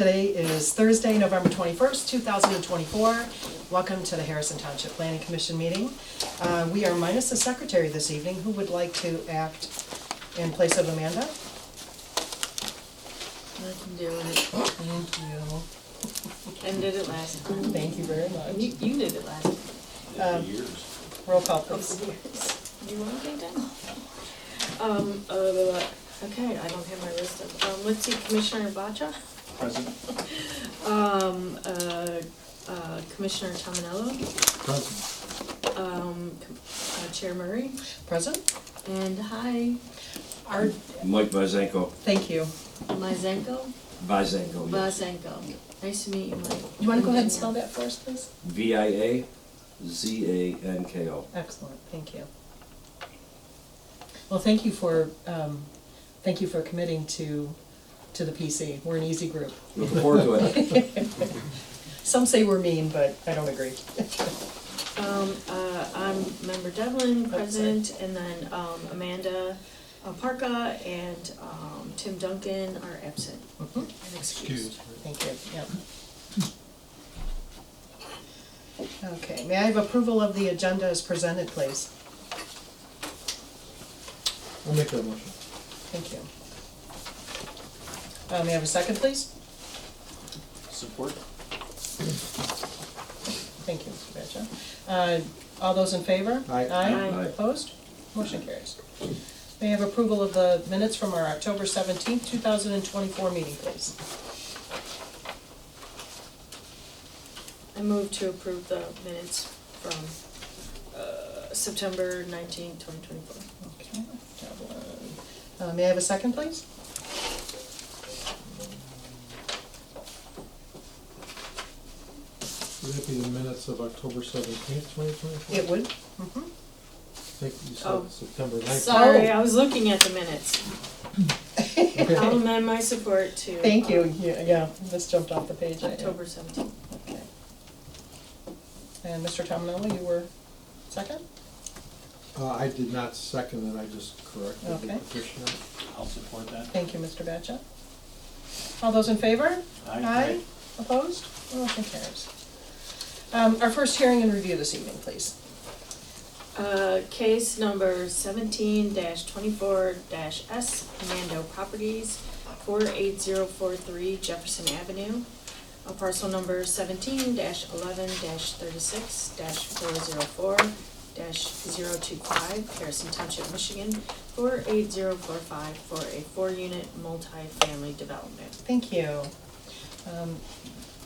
Today is Thursday, November 21st, 2024. Welcome to the Harrison Township Planning Commission meeting. We are minus the secretary this evening. Who would like to act in place of Amanda? I can do it. Thank you. And did it last time. Thank you very much. You did it last time. Roll call, please. Do you want to take that? Okay, I don't have my list of, let's see, Commissioner Bacha, Present. Commissioner Tominello, Present. Chair Murray, Present? and hi, Mike Vazenko. Thank you. Myzenko, Vazenko, yes. Vazenko. Nice to meet you, Mike. You want to go ahead and spell that for us, please? Viazanko. Excellent, thank you. Well, thank you for committing to the PC. We're an easy group. Looking forward to it. Some say we're mean, but I don't agree. I'm Member Devlin, present, and then Amanda Parka and Tim Duncan are absent. Mhm. And excused. Thank you, yep. Okay, may I have approval of the agenda as presented, please? I'll make that motion. Thank you. May I have a second, please? Support. Thank you, Mr. Batcha. All those in favor? Aye. Aye. Opposed? Motion carries. May I have approval of the minutes from our October 17th, 2024 meeting, please? I move to approve the minutes from September 19, 2024. Okay. May I have a second, please? Would that be the minutes of October 17th, 2024? It would. Mhm. I think you Oh. said September 19th. Sorry, I was looking at the minutes. Okay. I'll amend my support to. Thank you, yeah, this jumped off the page. October 17th. Okay. And Mr. Tominello, you were second? I did not second it, I just corrected the Okay. petitioner. I'll support that. Thank you, Mr. Batcha. All those in favor? Aye. Opposed? Motion carries. Our first hearing and review this evening, please. Case number 17-24-S, Mando Properties, 48043 Jefferson Avenue. Parcel number 17-11-36-404-025, Harrison Township, Michigan, 48045 for a 4-unit multi-family development. Thank you.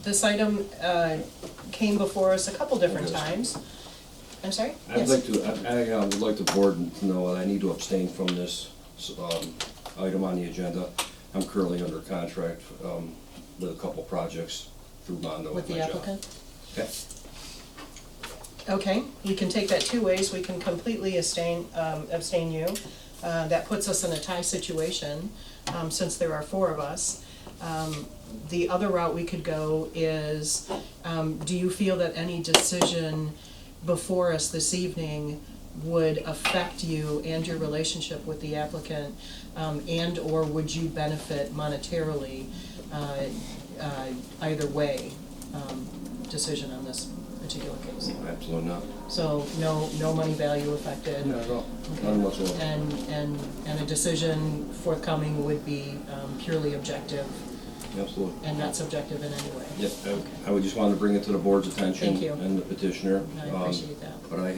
This item came before us a couple different Yes. times. I'm sorry? I Yes. would like the board to know that I need to abstain from this item on the agenda. I'm currently under contract with a couple projects through Mondo With with the my job. applicant? Okay. Okay, we can take that two ways. We can completely abstain you. That puts us in a tie situation, since there are four of us. The other route we could go is, do you feel that any decision before us this evening would affect you and your relationship with the applicant, and/or would you benefit monetarily, either way, decision on this particular case? Absolutely not. So no money value affected? Not at all. Okay. None whatsoever. And a decision forthcoming would be purely objective Absolutely. and not subjective in any way? Yep. I would just want to bring it to the board's attention. Thank you. And the petitioner. I appreciate that. But I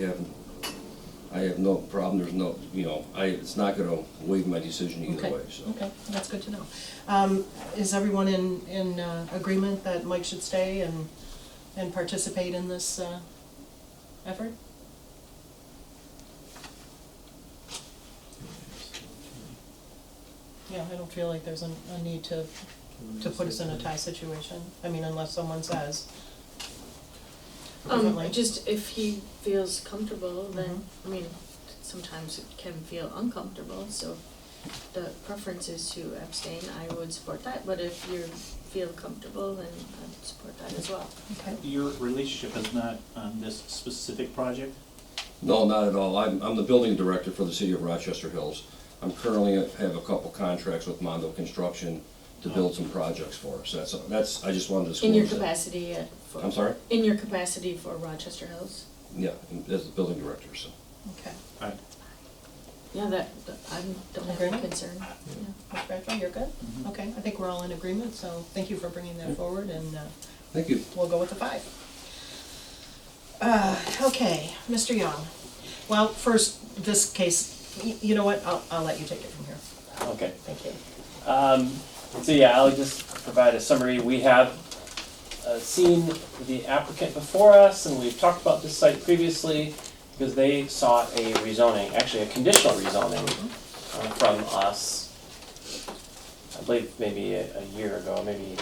have no problem, there's no, it's not gonna waive my decision either way, so. Okay, that's good to know. Is everyone in agreement that Mike should stay and participate in this effort? Yeah, I don't feel like there's a need to put us in a tie situation. I mean, unless someone says differently. Just if he feels comfortable, then, Mm-hmm. I mean, sometimes it can feel uncomfortable, so the preference is to abstain, I would support that, but if you feel comfortable, then I'd support that as well. Okay. Your relationship is not on this specific project? No, not at all. I'm the building director for the city of Rochester Hills. I'm currently have a couple contracts with Mondo Construction to build some projects for us. That's, I just wanted to disclose In your that. capacity for. I'm sorry? In your capacity for Rochester House? Yeah, as the building director, so. Okay. Yeah, I don't have any Agreement? concern, yeah. Mr. Bradshaw, you're good? Mhm. Okay, I think we're all in agreement, so thank you for bringing that forward, and Thank you. we'll go with the 5. Okay, Mr. Young. Well, first, this case, you know what, I'll let you take it from here. Okay. Thank you. So yeah, I'll just provide a summary. We have seen the applicant before us, and we've talked about this site previously because they sought a rezoning, actually a conditional rezoning from us, I believe maybe a year ago, maybe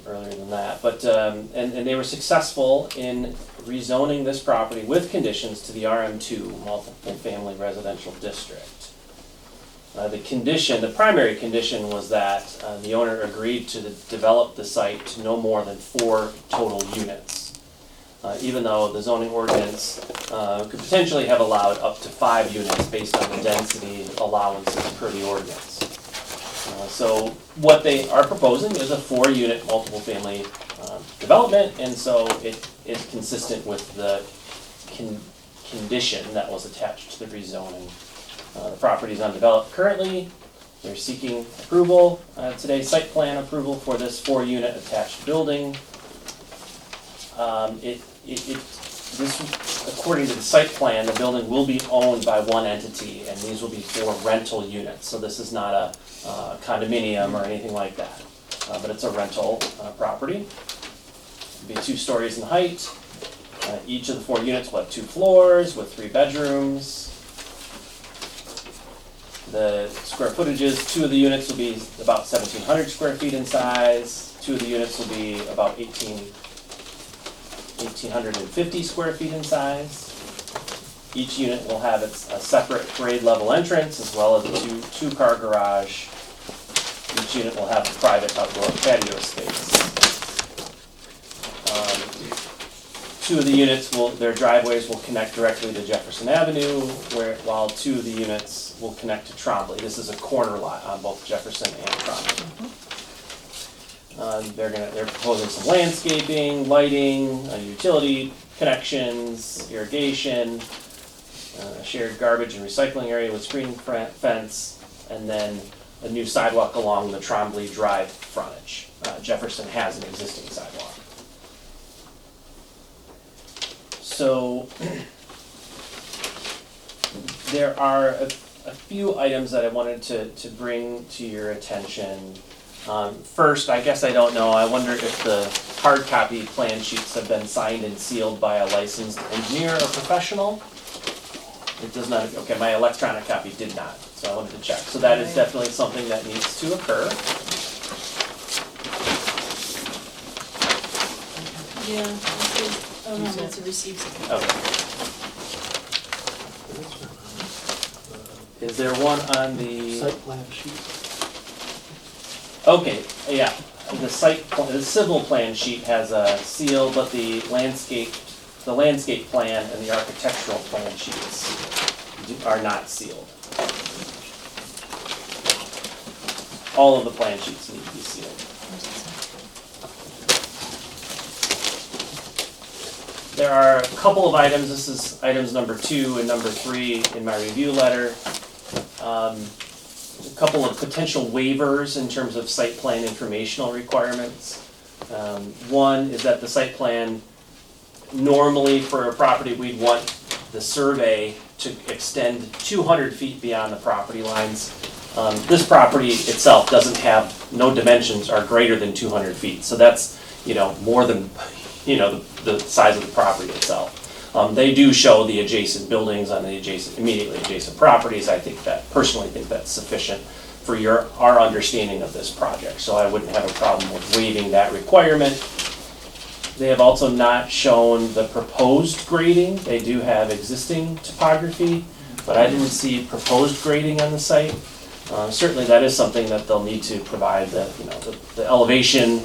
earlier than that. But, and they were successful in rezoning this property with conditions to the RM2 multiple family residential district. The primary condition was that the owner agreed to develop the site to no more than 4 total units. Even though the zoning ordinance could potentially have allowed up to 5 units based on the density allowances per the ordinance. So what they are proposing is a 4-unit multiple family development, and so it is consistent with the condition that was attached to the rezoning. The property is undeveloped currently. They're seeking approval, today site plan approval for this 4-unit attached building. According to the site plan, the building will be owned by one entity, and these will be 4 rental units. So this is not a condominium or anything like that, but it's a rental property. It'll be 2 stories in height. Each of the 4 units will have 2 floors with 3 bedrooms. The square footages, 2 of the units will be about 1,700 square feet in size. 2 of the units will be about 1,850 square feet in size. Each unit will have a separate grade level entrance as well as a 2-car garage. Each unit will have a private outdoor patio space. 2 of the units their driveways will connect directly to Jefferson Avenue, while 2 of the units will connect to Trombley. This is a corner lot on both Jefferson and Trombley. They're proposing some landscaping, lighting, utility connections, irrigation, a shared garbage and recycling area with screening fence, and then a new sidewalk along the Trombley Drive frontage. Jefferson has an existing sidewalk. So there are a few items that I wanted to bring to your attention. First, I guess I don't know, I wonder if the hard copy plan sheets have been signed and sealed by a licensed engineer or professional. It does not, okay, my electronic copy did not, so I wanted to check. So that is definitely something that needs to occur. Yeah, it's a received. Okay. Is there one on the? Site plan sheet. Okay, yeah, the civil plan sheet has a seal, but the landscape plan and the architectural plan sheets are not sealed. All of the plan sheets need to be sealed. There are a couple of items, this is items number 2 and number 3 in my review letter. A couple of potential waivers in terms of site plan informational requirements. One is that the site plan, normally for a property, we'd want the survey to extend 200 feet beyond the property lines. This property itself doesn't have, no dimensions are greater than 200 feet. So that's, more than, the size of the property itself. They do show the adjacent buildings on the immediately adjacent properties. Personally think that's sufficient for our understanding of this project. So I wouldn't have a problem with waiving that requirement. They have also not shown the proposed grading. They do have existing topography, but I didn't see proposed grading on the site. Certainly that is something that they'll need to provide the elevation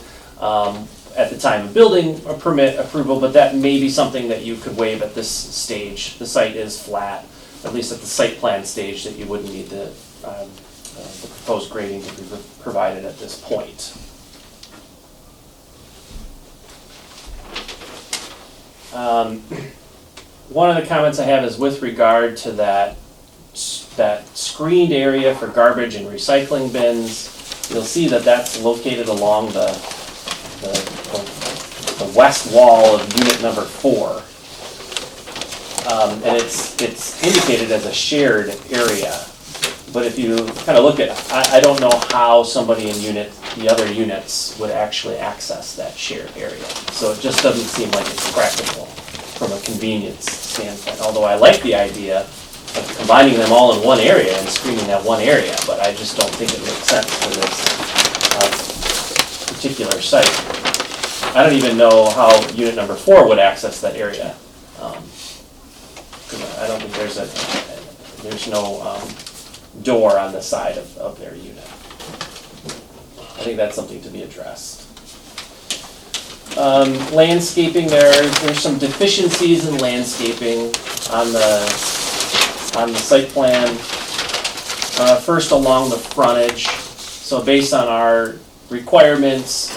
at the time of building a permit approval, but that may be something that you could waive at this stage. The site is flat, at least at the site plan stage, that you wouldn't need to the proposed grading to be provided at this point. One of the comments I have is with regard to that screened area for garbage and recycling bins. You'll see that that's located along the west wall of unit number 4. And it's indicated as a shared area. But if you kind of look at, I don't know how somebody in the other units would actually access that shared area. So it just doesn't seem like it's practical from a convenience standpoint. Although I like the idea of combining them all in one area and screening that one area, but I just don't think it makes sense for this particular site. I don't even know how unit number 4 would access that area. 'Cause I don't think there's no door on the side of their unit. I think that's something to be addressed. Landscaping, there's some deficiencies in landscaping on the site plan. First, along the frontage. So based on our requirements,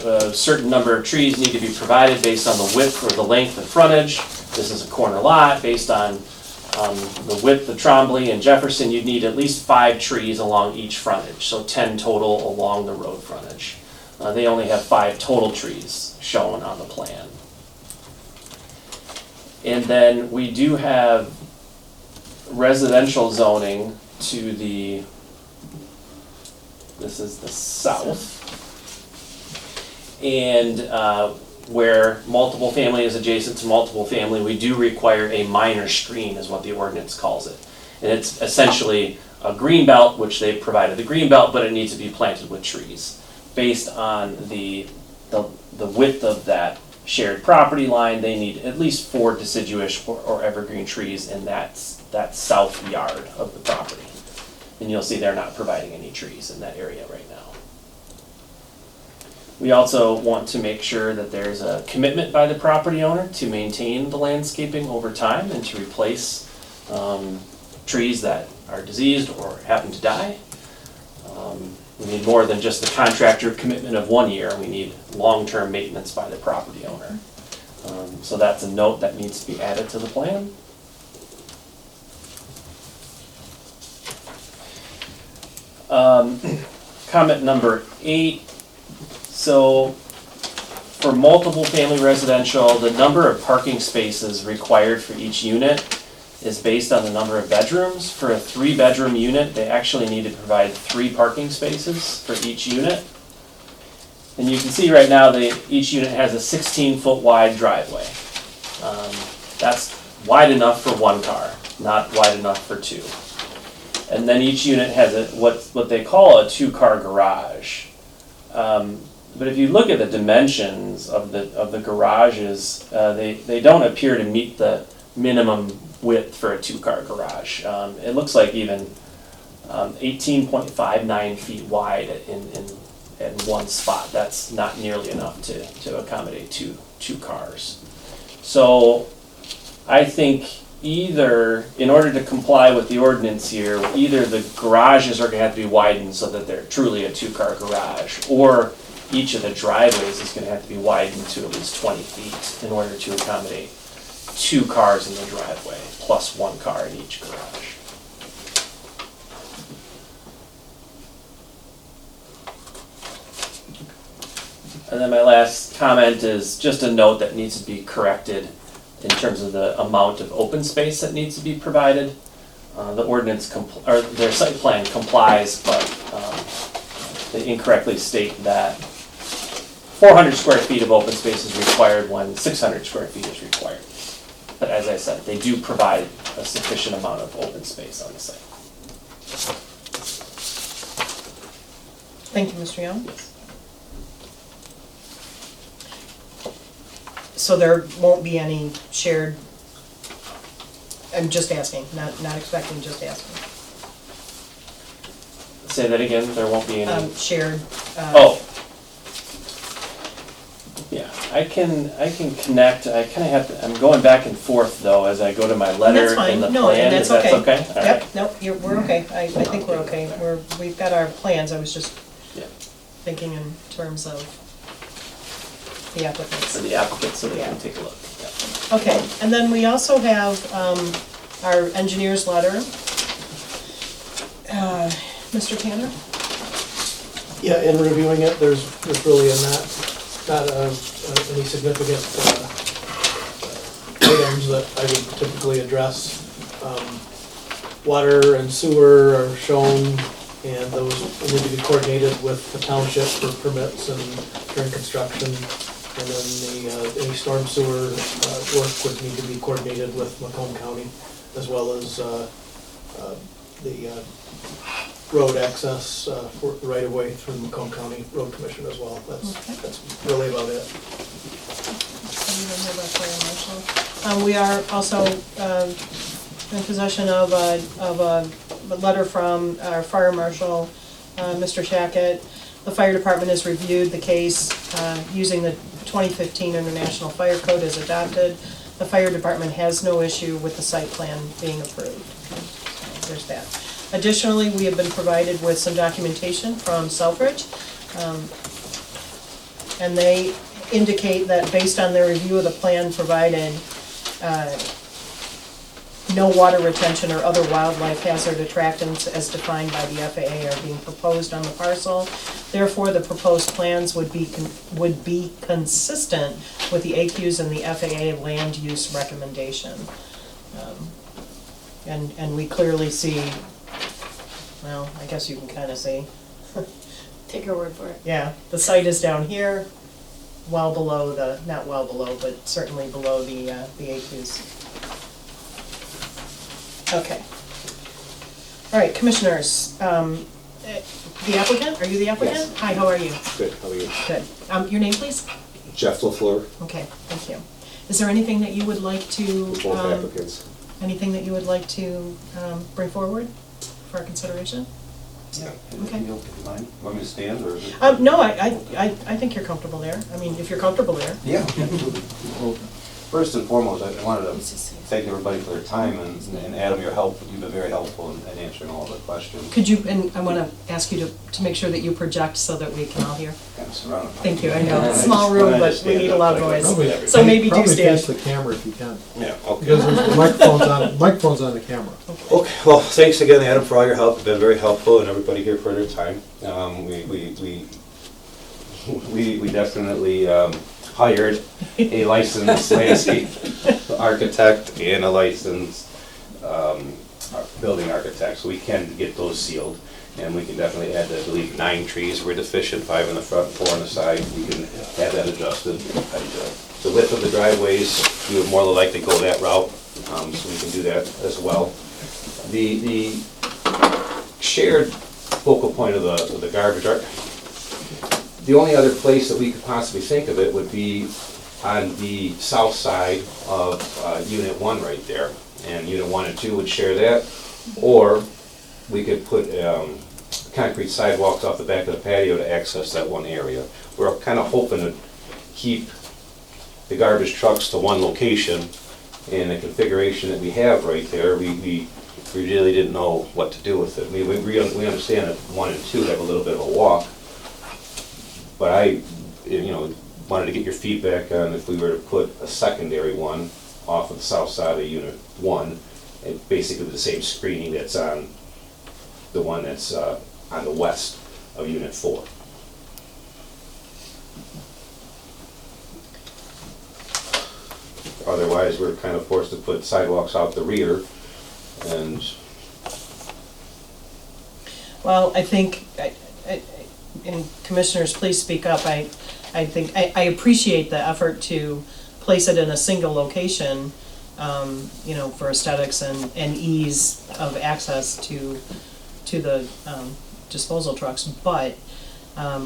a certain number of trees need to be provided based on the width or the length of frontage. This is a corner lot. Based on the width of Trombley and Jefferson, you'd need at least 5 trees along each frontage, so 10 total along the road frontage. They only have 5 total trees shown on the plan. And then we do have residential zoning to this is the south. And where multiple family is adjacent to multiple family, we do require a minor screen, is what the ordinance calls it. And it's essentially a green belt, which they've provided the green belt, but it needs to be planted with trees based on the width of that shared property line. They need at least 4 deciduous or evergreen trees in that south yard of the property. And you'll see they're not providing any trees in that area right now. We also want to make sure that there's a commitment by the property owner to maintain the landscaping over time and to replace trees that are diseased or happen to die. We need more than just the contractor commitment of 1 year. We need long-term maintenance by the property owner. So that's a note that needs to be added to the plan. Comment number 8. So for multiple family residential, the number of parking spaces required for each unit is based on the number of bedrooms. For a 3-bedroom unit, they actually need to provide 3 parking spaces for each unit. And you can see right now each unit has a 16-foot wide driveway. That's wide enough for 1 car, not wide enough for 2. And then each unit has what they call a 2-car garage. But if you look at the dimensions of the garages, they don't appear to meet the minimum width for a 2-car garage. It looks like even 18.59 feet wide in one spot. That's not nearly enough to accommodate two cars. So I think either, in order to comply with the ordinance here, either the garages are going to have to be widened so that they're truly a 2-car garage, or each of the driveways is going to have to be widened to at least 20 feet in order to accommodate 2 cars in the driveway, plus 1 car in each garage. And then my last comment is just a note that needs to be corrected in terms of the amount of open space that needs to be provided. The ordinance, or their site plan complies, but they incorrectly state that 400 square feet of open space is required when 600 square feet is required. But as I said, they do provide a sufficient amount of open space on the site. Thank you, Mr. Young. Yes. So there won't be any shared, I'm just asking, not expecting, just asking. Say that again, there won't be any. Shared. Oh. Yeah, I can connect, I kinda have to, I'm going back and forth though as I go to my letter That's fine. and the No, and plan, that's if that's okay. okay? All Yep, right. nope, we're okay, I think we're okay, we've got our plans, I was just Yeah. thinking in terms of the applicants. For the applicant, so they Yeah. can take a look, yeah. Okay, and then we also have our engineer's letter. Mr. Tanner? Yeah, in reviewing it, there's really not any significant items that I would typically address. Water and sewer are shown, and those will need to be coordinated with the township for permits and during construction. And then any storm sewer work would need to be coordinated with Macomb County, as well as the road access for the right-of-way through the Macomb County Road Commission as well. That's really about it. We are also in possession of a letter from our fire marshal, Mr. Shackett. The fire department has reviewed the case using the 2015 International Fire Code as adopted. The fire department has no issue with the site plan being approved. So there's that. Additionally, we have been provided with some documentation from Selfridge. And they indicate that based on their review of the plan provided, no water retention or other wildlife hazard attractants as defined by the FAA are being proposed on the parcel. Therefore, the proposed plans would be consistent with the AQs and the FAA land use recommendation. And we clearly see, well, I guess you can kind of see, Take your word for it. yeah, the site is down here, well below the, not well below, but certainly below the AQs. Okay. All right, commissioners, the applicant, are you the applicant? Yes. Hi, how are you? Good, how are you? Good. Your name, please? Jeff LaFleur, Okay, thank you. Is there anything that you would like to, both applicants. anything that you would like to bring forward for our consideration? Yeah. Okay. You don't mind? Want me to stand or? is it- No, I think you're comfortable there. I mean, if you're comfortable there. Yeah, absolutely. Well, first and foremost, I wanted to thank everybody for their time, and Adam, your help, you've been very helpful in answering all the questions. Could you, and I want to ask you to make sure that you project so that we can all hear. Kind of surrounded. Thank you, I know, small room, but we need a loud voice. Probably- So maybe do Probably stand. face the camera if you can, Yeah, okay. because there's the microphone's on the camera. Okay, well, thanks again, Adam, for all your help. You've been very helpful, and everybody here for their time. We definitely hired a licensed landscape architect and a licensed building architect, so we can get those sealed. And we can definitely add, I believe, 9 trees. We're deficient, 5 in the front, 4 on the side. We can have that adjusted. The width of the driveways, we would more than likely go that route, so we can do that as well. The shared focal point of the garbage, the only other place that we could possibly think of it would be on the south side of Unit 1 right there. And Unit 1 and 2 would share that, or we could put concrete sidewalks off the back of the patio to access that one area. We're kind of hoping to keep the garbage trucks to one location, and the configuration that we have right there, we really didn't know what to do with it. We understand that 1 and 2 have a little bit of a walk, but I wanted to get your feedback on if we were to put a secondary one off of the south side of Unit 1, and basically the same screening that's on the one that's on the west of Unit 4. Otherwise, we're kind of forced to put sidewalks out the rear, and Well, I think, and commissioners, please speak up. I think, I appreciate the effort to place it in a single location, for aesthetics and ease of access to the disposal trucks, but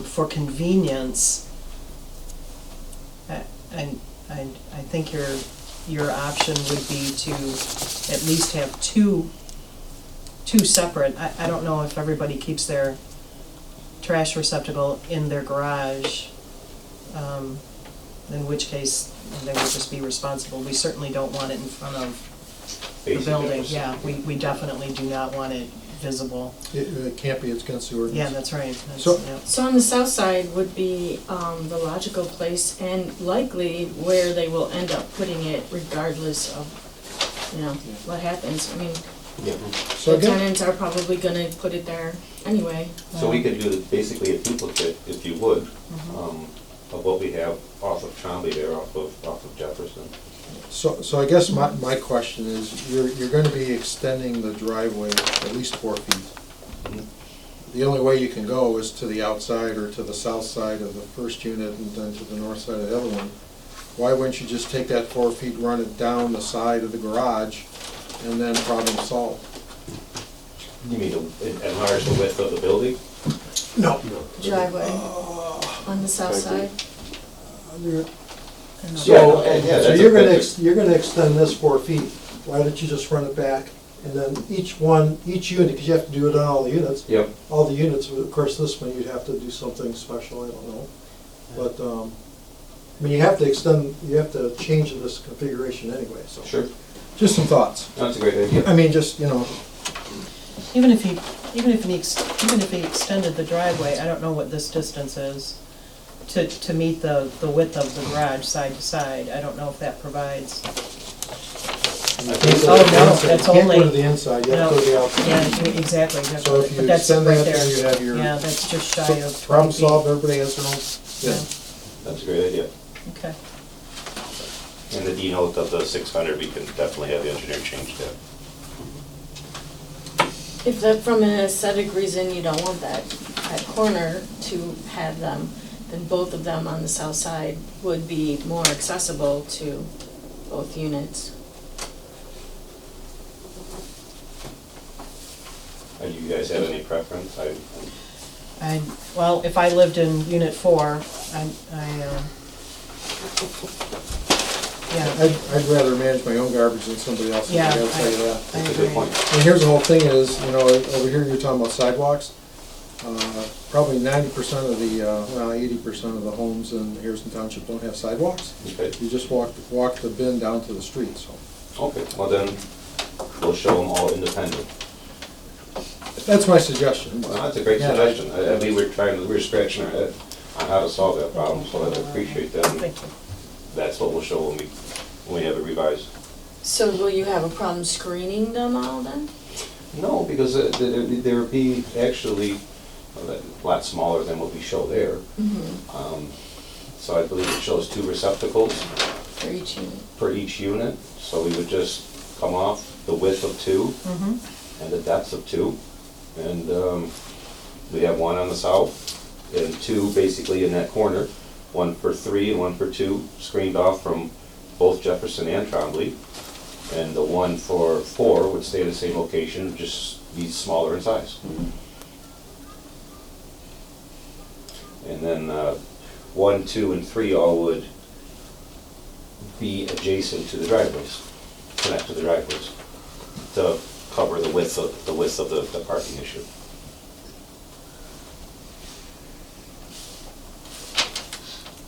for convenience, I think your option would be to at least have two separate. I don't know if everybody keeps their trash receptacle in their garage. in which case they would just be responsible. We certainly don't want it in front of the Basic building, hours. yeah, we definitely do not want it visible. It can't be, it's against the ordinance. Yeah, that's right, that's, So- yeah. So on the south side would be the logical place and likely where they will end up putting it regardless of, what happens. I mean, Yeah. So the again, tenants are probably gonna put it there anyway. So we could do basically a duplicate, if you would, Mhm. of what we have off of Trombley there, off of Jefferson. so I guess my question is, you're gonna be extending the driveway at least 4 feet. Mhm. The only way you can go is to the outside or to the south side of the first unit and then to the north side of the other one. Why wouldn't you just take that 4 feet, run it down the side of the garage, and then problem solved? You mean to enlarge the width of the building? No. Driveway on the south side. So, Yeah, so that's you're a- gonna, you're gonna extend this 4 feet, why don't you just run it back? And then each unit, because you have to do it on all the units, Yep. all the units, of course, this one, you'd have to do something special, I don't know. But, I mean, you have to extend, you have to change this configuration anyway, so. Sure. Just some thoughts. That's a great idea. I mean, just, you know, Even if he extended the driveway, I don't know what this distance is, to meet the width of the garage side to side, I don't know if that provides. you can't Oh, go to the no, inside, that's you can't go only- to the inside, you have to go to the outside. Yeah, exactly, So if you but that's extend right that, there. then you have your. Yeah, that's just shy So, of 20 problem feet. solved, everybody has their own, yeah. That's a great idea. Okay, And the denote of the 600, we can definitely have the engineer change that. If that, from an aesthetic reason, you don't want that corner to have them, then both of them on the south side would be more accessible to both units. Do you guys have any preference? well, if I lived in unit 4, yeah, I'd rather manage my own garbage than somebody else's, I Yeah, gotta tell you that. I That's a agree. good point. And here's the whole thing is, you know, over here you're talking about sidewalks. Probably 90% of the, 80% of the homes in Harrison Township don't have sidewalks. Okay. You just walk the bin down to the street, so. Okay, well then, we'll show them all independent. That's my suggestion. Well, that's a great Yeah. suggestion. We were scratching our head on how to solve that problem, so I appreciate that. And thank you. that's what we'll show when we have it revised. So will you have a problem screening them all then? No, because there would be actually a lot smaller than what we show there. So I believe it shows 2 receptacles For each unit? per each unit. So we would just come off the width of 2 Mhm. and the depth of 2. And we have 1 on the south and 2 basically in that corner, 1 for 3 and 1 for 2, screened off from both Jefferson and Trombley. And the 1 for 4 would stay at the same location, just be smaller in size. And then 1, 2, and 3 all would be adjacent to the driveways, connect to the driveways, to cover the width of the parking issue.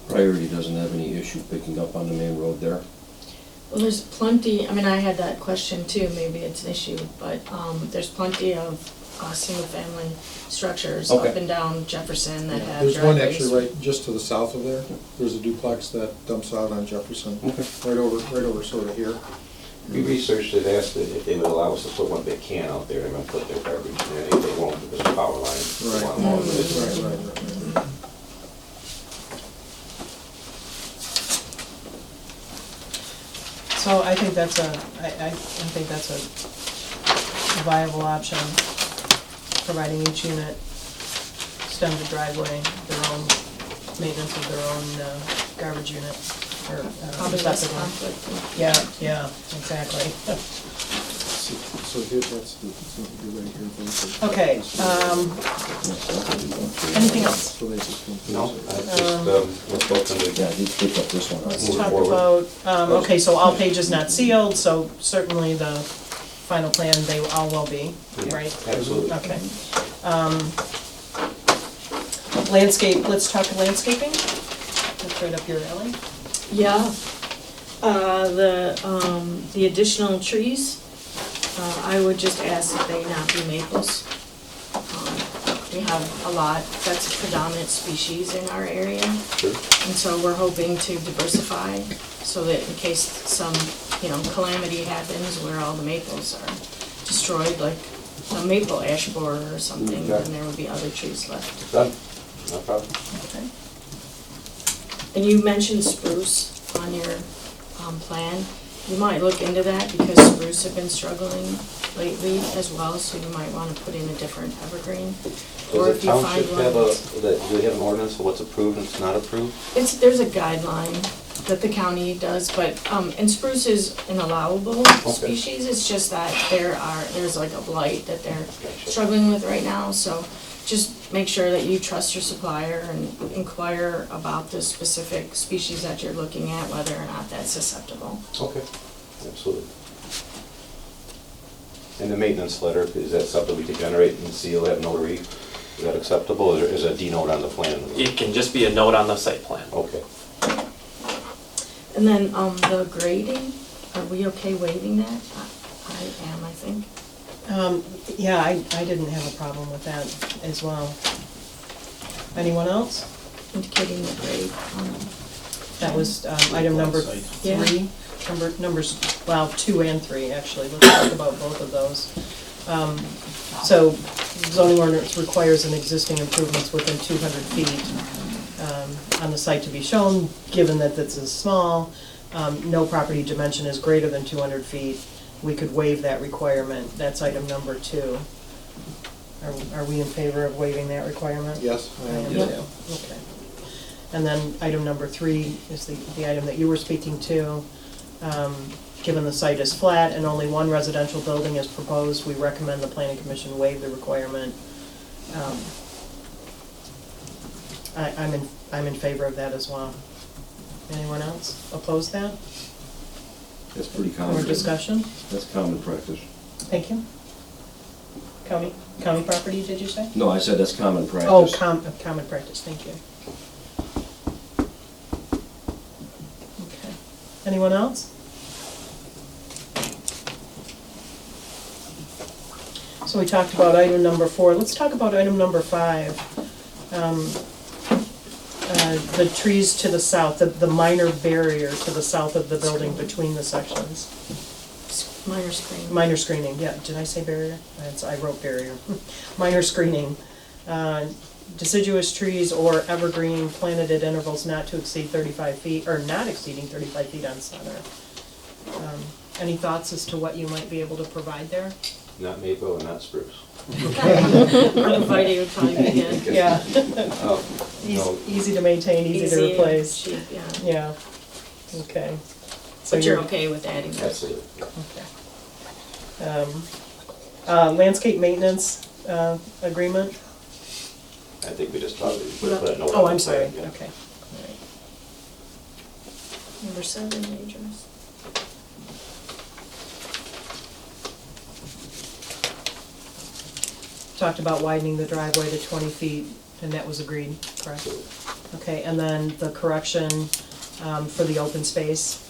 Priority doesn't have any issue picking up on the main road there. Well, there's plenty, I mean, I had that question too, maybe it's an issue, but there's plenty of single-family structures up Okay. and down Jefferson that have There's one driveways. actually right just to the south of there. There's a duplex that dumps out on Jefferson, Okay. right over sort of here. We researched it, asked if they would allow us to put one big can out there, they're gonna put their garbage in there, if they won't, because of power lines. They want them all in the- Right. So I think that's I think that's a viable option, providing each unit extend the driveway, their own maintenance of their own garbage unit, or Probably less receptacle. conflict. Yeah, exactly. So here, that's the, right here. Okay, anything else? So they just come through. No, that's just, let's go from Yeah, the, he picked up this one. Let's Move talk forward. about, okay, so all pages not sealed, so certainly the final plan, they all will be, Yeah, right? absolutely. Okay. Landscape, let's talk landscaping. right up your alley. Yeah. The additional trees, I would just ask that they not be maples. We have a lot, that's a predominant species in our area. Sure. And so we're hoping to diversify so that in case some, calamity happens where all the maples are destroyed, like a maple ash borer or something, Okay. then there would be other trees left. Done, no problem. Okay. And you mentioned spruce on your plan. You might look into that because spruce have been struggling lately as well, so you might want to put in a different evergreen. Or Does if the you find township one have that's- do they have an ordinance for what's approved and what's not approved? there's a guideline that the county does, but, and spruce is an allowable species, it's just that there's like a blight that they're Gotcha. struggling with right now, so just make sure that you trust your supplier and inquire about the specific species that you're looking at, whether or not that's susceptible. Okay, absolutely. And the maintenance letter, is that something we could generate and seal, have notary? Is that acceptable, or is a denote on the plan? It can just be a note on the site plan. Okay. And then, the grading, are we okay waiving that? I am, I think. Yeah, I didn't have a problem with that as well. Anyone else? Indicating the grade. That was item number Yeah. 3, numbers, well, 2 and 3, actually. Let's talk about both of those. So zoning ordinance requires an existing improvements within 200 feet on the site to be shown, given that this is small. No property dimension is greater than 200 feet. We could waive that requirement. That's item number 2. Are we in favor of waiving that requirement? Yes, I am. too. Okay. And then item number 3 is the item that you were speaking to. Given the site is flat and only one residential building is proposed, we recommend the planning commission waive the requirement. I'm in favor of that as well. Anyone else oppose that? That's pretty common. More discussion? That's common practice. Thank you. County property, did you say? No, I said that's common practice. Oh, common practice, thank you. Okay. Anyone else? So we talked about item number 4. Let's talk about item number 5. The trees to the south, the minor barrier to the south of the building between the sections. Minor screen. Minor screening, yeah, did I say barrier? I wrote barrier. Minor screening. Deciduous trees or evergreen planted at intervals not to exceed 35 feet, or not exceeding 35 feet on center. Any thoughts as to what you might be able to provide there? Not maple and not spruce. Arborvitae would probably be good. Yeah. Oh, no. Easy to maintain, easy to and replace. cheap, yeah. Yeah, okay. So But you're okay with adding that? Absolutely. Okay. Landscape maintenance agreement? I think we just talked, we put a note on Oh, the I'm sorry, plan, yeah. okay. All right. Number 7, majors. Talked about widening the driveway to 20 feet, and that was agreed, correct? Okay, and then the correction for the open space.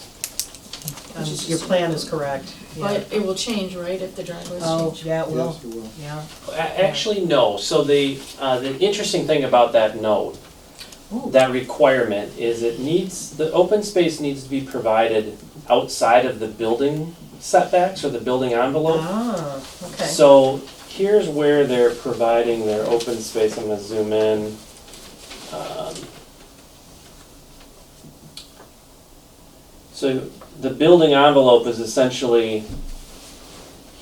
Which is Your just plan a- is correct. Yeah. But it will change, right, if the driveways Oh, change? yeah, it will, Yes, you will. yeah. Actually, no. So the interesting thing about that note, Ooh. that requirement, is the open space needs to be provided outside of the building setbacks or the building envelope. Ah, okay. So here's where they're providing their open space. I'm gonna zoom in. So the building envelope is essentially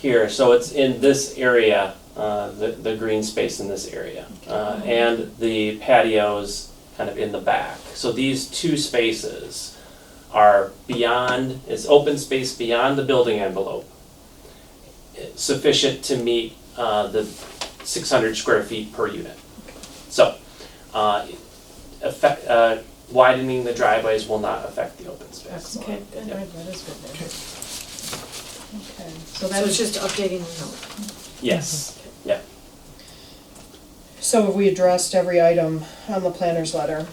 here, so it's in this area, the green space in this area. And the patio's kind of in the back. So these two spaces are beyond, it's open space beyond the building envelope, sufficient to meet the 600 square feet per unit. So, widening the driveways will not affect the open space. Excellent. Okay, good. All right, that is good news. Okay, so So that it's is, just updating the note. Yes, yeah. so have we addressed every item on the planner's letter?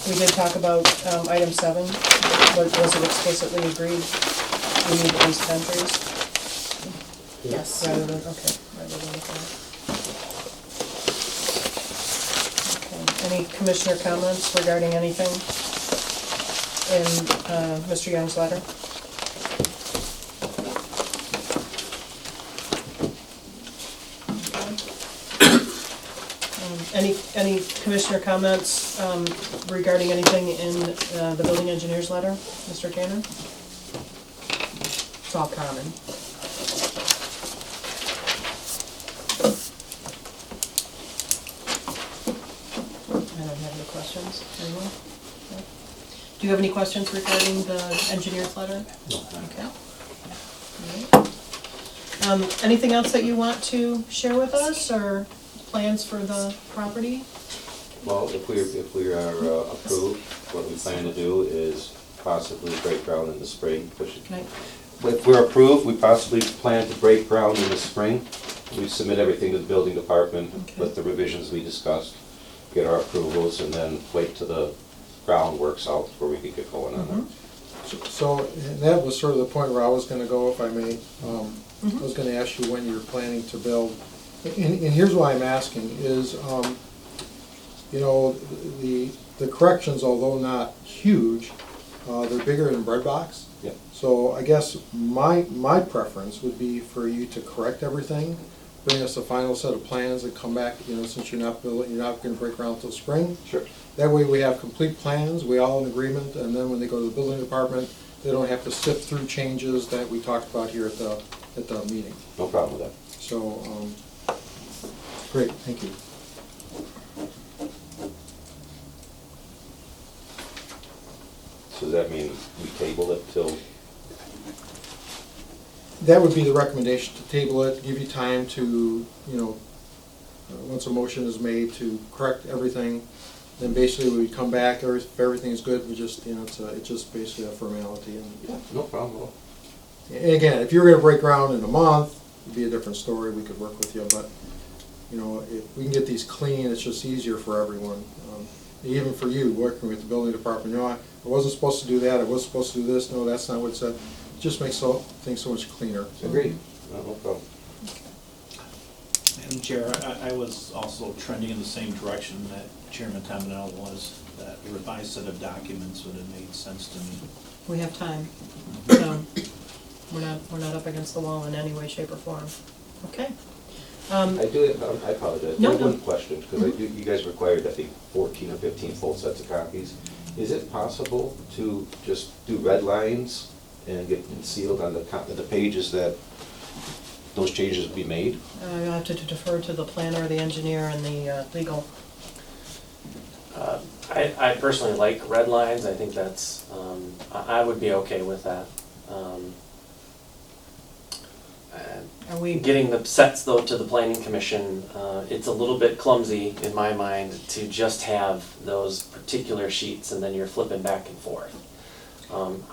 we did talk about, item 7, was it explicitly agreed? We need at least 10 trees, Yes. rather than, okay, rather than 5. Okay, any commissioner comments regarding anything in, Mr. Young's letter? Any commissioner comments regarding anything in the building engineer's letter, Mr. Tanner? It's all common. I don't have any questions. Anyone? No? Do you have any questions regarding the engineer's letter? Okay. All right. Anything else that you want to share with us, or plans for the property? Well, if we are approved, what we plan to do is possibly break ground in the spring. Okay. If we're approved, we possibly plan to break ground in the spring. We submit everything to the building department Okay. with the revisions we discussed, get our approvals, and then wait till the ground works out where we can get going on it. So that was sort of the point where I was gonna go, if I may. I was gonna ask you when you're planning to build. And here's why I'm asking, is, you know, the corrections, although not huge, they're bigger than bread box. Yep. So I guess my preference would be for you to correct everything, bring us a final set of plans and come back, you know, since you're not gonna break ground till spring. Sure. That way we have complete plans, we all in agreement, and then when they go to the building department, they don't have to sift through changes that we talked about here at the meeting. No problem with that. So, great, thank you. So does that mean we table it till? That would be the recommendation, to table it, give you time to, you know, once a motion is made, to correct everything. Then basically we come back, if everything is good, we just, you know, it's just basically a formality. Yeah, no problem at all. And again, if you were gonna break ground in a month, it'd be a different story, we could work with you, but, you know, if we can get these clean, it's just easier for everyone. Even for you, working with the building department, you know, I wasn't supposed to do that, I was supposed to do this, no, that's not what it said. It just makes things so much cleaner. Agreed. No problem. Madam Chair, I was also trending in the same direction that Chairman Tominelli was, that a revised set of documents would have made sense to me. We have time, so we're not up against the wall in any way, shape, or form. Okay. I apologize. No, I have no. one question, because you guys required, I think, 14 or 15 full sets of copies. Is it possible to just do red lines and get it sealed on the pages that those changes be made? You'll have to defer to the planner, the engineer, and the legal. I personally like red lines, I think that's, I would be okay with that. Are we, Getting the sets though to the planning commission, it's a little bit clumsy in my mind to just have those particular sheets and then you're flipping back and forth.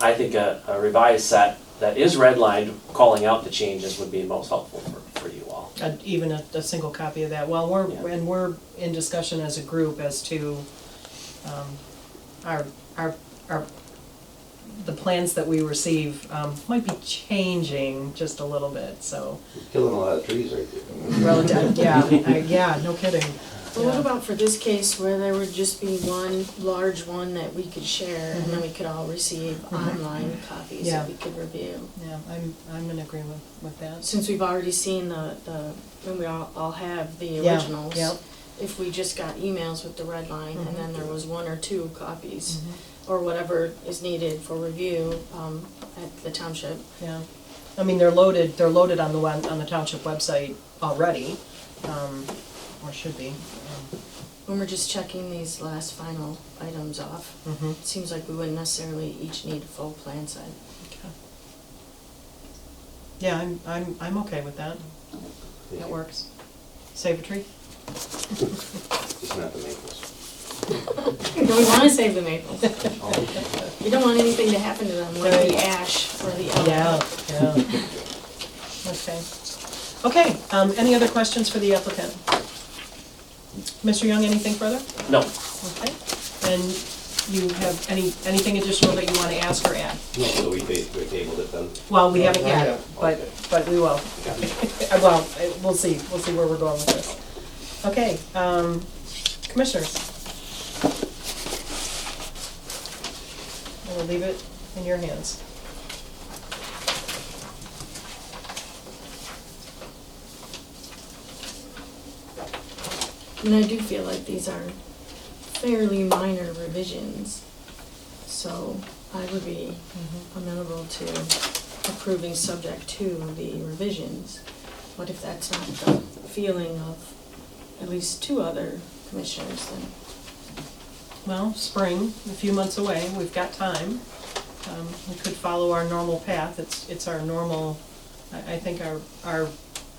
I think a revised set that is redlined, calling out the changes would be most helpful for you all. even a single copy of that? Well, we're in discussion as a group as to our the plans that we receive might be changing just a little bit, so. We're killing a lot of trees right there. Relative, yeah, no kidding. Well, what Yeah. about for this case where there would just be one large one that we could share and then we could all receive online copies Yeah. that we could review? Yeah, I'm in agreement with that. Since we've already seen when we all have the Yeah, originals. yeah. If we just got emails with the red line and then there was one or two copies Mhm. or whatever is needed for review at the township. Yeah, I mean, they're loaded on the township website already, or should be. When we're just checking these last final items off, Mhm. it seems like we wouldn't necessarily each need a full plan set. Okay. Yeah, I'm okay with that. That works. Save a tree? Just not the maples. We wanna save the maples. You don't want anything to happen to them, like Right. the ash or the elm. Yeah. Okay. Okay, any other questions for the applicant? Mr. Young, anything further? No, Okay. And you have anything additional that you wanna ask or add? No, so we tabled it then? Well, we haven't Not yet, yet. but we will. Well, we'll see where we're going with this. Okay, commissioners. I will leave it in your hands. And I do feel like these are fairly minor revisions, so I would be amenable to approving subject to the revisions. What if that's not the feeling of at least two other commissioners then? Well, spring, a few months away, we've got time. We could follow our normal path, it's our normal, I think our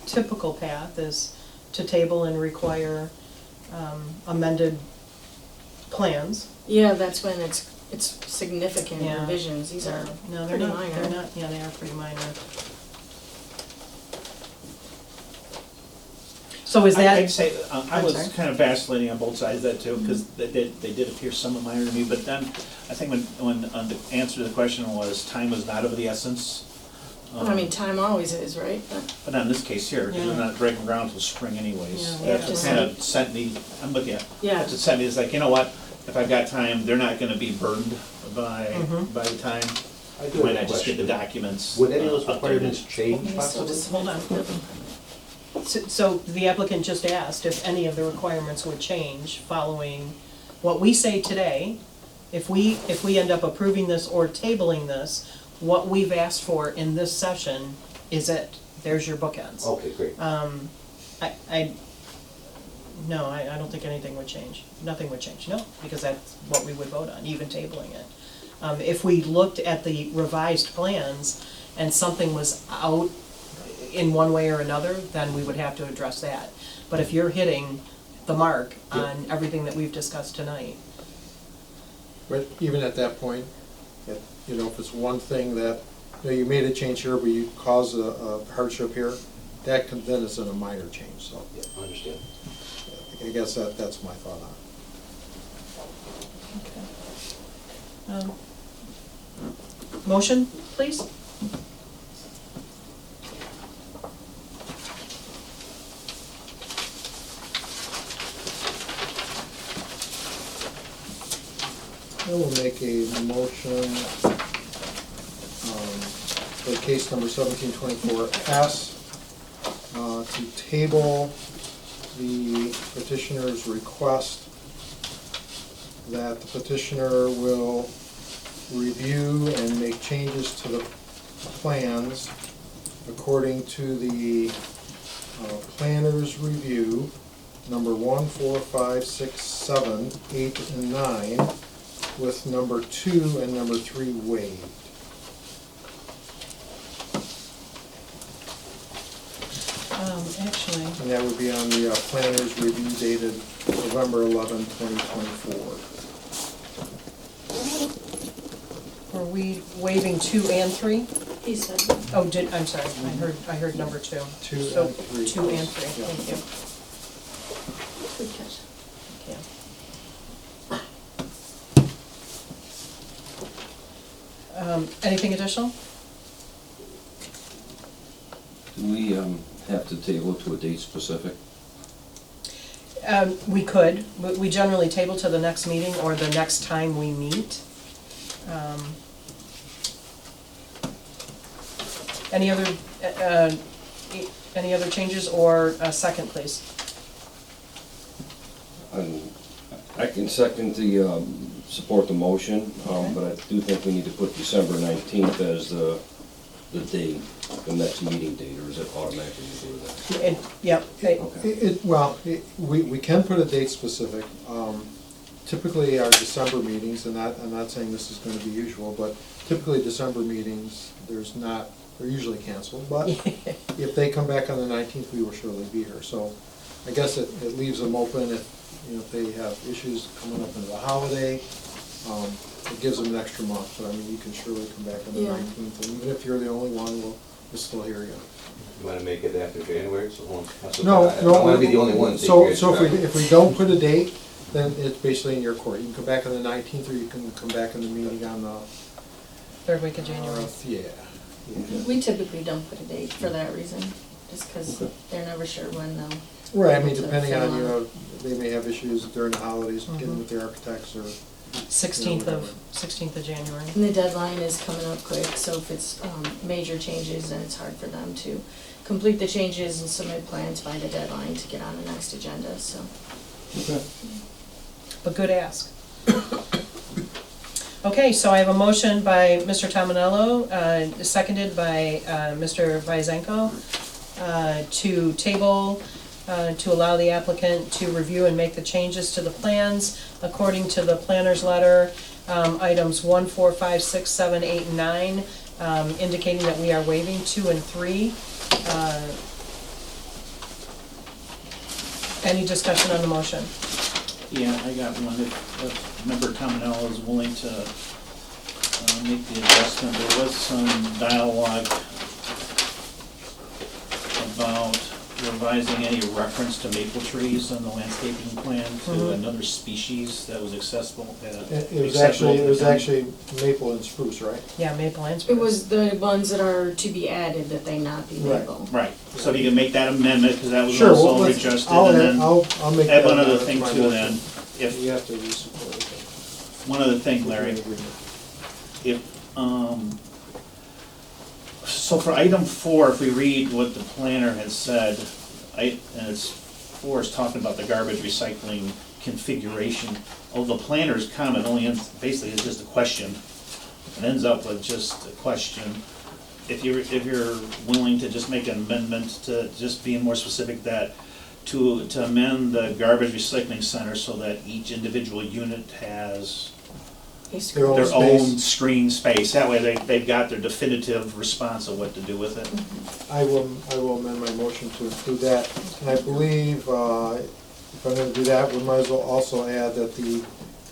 typical path is to table and require amended plans. Yeah, that's when it's significant Yeah. revisions, these are No, they're pretty not, minor. they're not, yeah, they are pretty minor. So is that? I'd say, I I'm was sorry. kind of vacillating on both sides of that too, because they did appear somewhat minor to me, but then, I think when the answer to the question was, time was not of the essence. I mean, time always is, right? But not in this case here, because Yeah. they're not breaking ground until spring anyways. Yeah. That's what Yeah. kind of sent me, I'm looking at, Yeah. that's what sent me, it's like, you know what, if I've got time, they're not gonna be burdened by the time. I do Why have not a just get the question. documents? Would any of those updated? requirements change So possibly? just Hold on. So the applicant just asked if any of the requirements would change following what we say today. If we end up approving this or tabling this, what we've asked for in this session is it. There's your bookends. Okay, great. No, I don't think anything would change. Nothing would change, no, because that's what we would vote on, even tabling it. If we looked at the revised plans and something was out in one way or another, then we would have to address that. But if you're hitting the mark on everything that we've discussed tonight, But even at that point, if it's one thing that, you made a change here, but you caused a hardship here, then it's a minor change, so Yeah, I understand. I guess that's my thought on it. motion, please? I will make a motion for case number 1724S to table the petitioner's request that the petitioner will review and make changes to the plans according to the planner's review, number 1, 4, 5, 6, 7, 8, and 9, with number 2 and number 3 waived. Actually, And that would be on the planner's review dated November 11, 2024. were we waiving 2 and 3? He said, Oh, I'm sorry, I heard number 2. 2 So, and 3. 2 and 3, Yeah. thank you. good catch. Yeah. Anything additional? Do we have to table it to a date specific? We could, but we generally table to the next meeting or the next time we meet. Any other changes, or a second, please? I can second the, support the motion, Okay. but I do think we need to put December 19th as the date, the next meeting date, or is it automatically do that? Yep, Okay. We can put a date specific. Typically, our December meetings, and I'm not saying this is going to be usual, but typically December meetings, they're usually canceled. But if they come back on the 19th, we will surely be here. So I guess it leaves them open if they have issues coming up into the holiday. It gives them an extra month, but I mean, you can surely come back on the Yeah. 19th. And even if you're the only one, we'll still hear you. You wanna make it after January, so No, I don't wanna be the only one. to take So your if time. we don't put a date, Then it's basically in your court. You can come back on the 19th, or you can come back in the meeting on the, Third week of January. yeah. We typically don't put a date for that reason, just because Okay. they're never sure when they'll. Right, I mean, able to depending fill on, on. you know, they may have issues during the holidays, getting Mhm. with the architects, or, 16th Yeah, of, whatever. 16th of January. And the deadline is coming up quick, so if it's major changes, then it's hard for them to complete the changes and submit plans by the deadline to get on the next agenda, so. But good ask. Okay, so I have a motion by Mr. Tominello, seconded by Mr. Vyzenko, to table, to allow the applicant to review and make the changes to the plans according to the planner's letter, items 1, 4, 5, 6, 7, 8, and 9, indicating that we are waiving 2 and 3. Any discussion on the motion? Yeah, I got one. If Member Tominello is willing to make the adjustment, there was some dialogue about revising any reference to maple trees on the landscaping plan to Mhm. another species that was accessible. it was actually maple and spruce, right? Yeah, maple and spruce. It was the ones that are to be added, that they not be Right. maple. Right, so if you can make that amendment, because that was Sure, well, also let's- adjusted, I'll and add- then I'll make add that one other to thing my too motion. then. If, You have to re-support it. one other thing, Larry, if, so for item 4, if we read what the planner has said, and it's 4 is talking about the garbage recycling configuration. The planner's comment only ends, basically is just a question. It ends up with just a question. If you're willing to just make an amendment to just being more specific that, to amend the garbage recycling center so that each individual unit has Their own their space. own screen space. That way they've got their definitive response of what to do with it. I will amend my motion to include that. And I believe, if I'm gonna do that, we might as well also add that the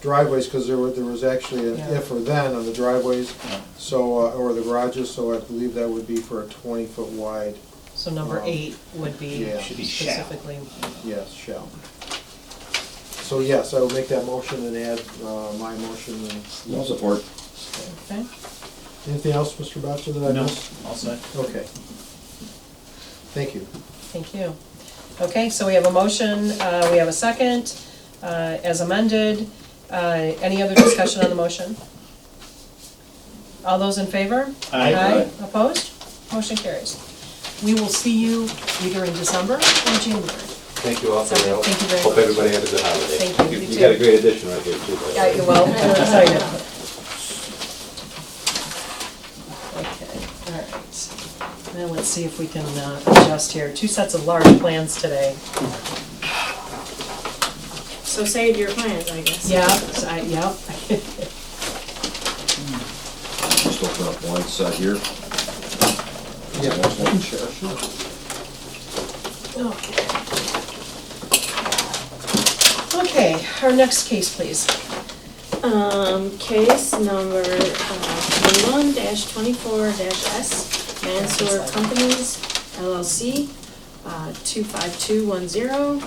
driveways, because there was actually an Yeah. if or then on the driveways, Yeah. so, or the garages, so I believe that would be for a 20-foot wide, So number 8 would be Yeah. Should be shall. specifically. yes, shall. So yes, I will make that motion and add my motion. And No support. Okay. anything else, Mr. Boucher, that I No, missed? all set. Okay. Thank you. Thank you. Okay, so we have a motion, we have a second, as amended. Any other discussion on the motion? All those in favor? Aye. Opposed? Motion carries. We will see you either in December or January. Thank you all for your help. Thank you very Hope much. everybody had a good holiday. Thank you. You You got a too. great addition right here too. by the way. Yeah, well, we're excited. Okay, all right. Now let's see if we can adjust here. 2 sets of large plans today. So save your plans, I guess. Yeah, yeah. Just open up one set here. Yeah, sure. Okay, our next case, please. Case number 21-24-S, Mansour Companies LLC, 25210,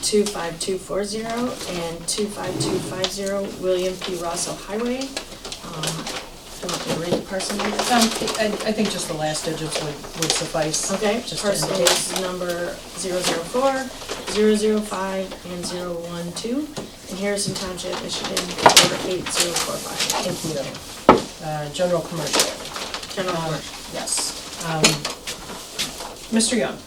25240, and 25250 William P. Rosso Highway. Do you want me to read the parcel number? I think just the last digits would suffice. Okay, Just to parcel indicate. is number 004, 005, and 012, in Harrison Township, Michigan, order 8045. Thank you. General commercial. General commercial. Yes. Mr. Young.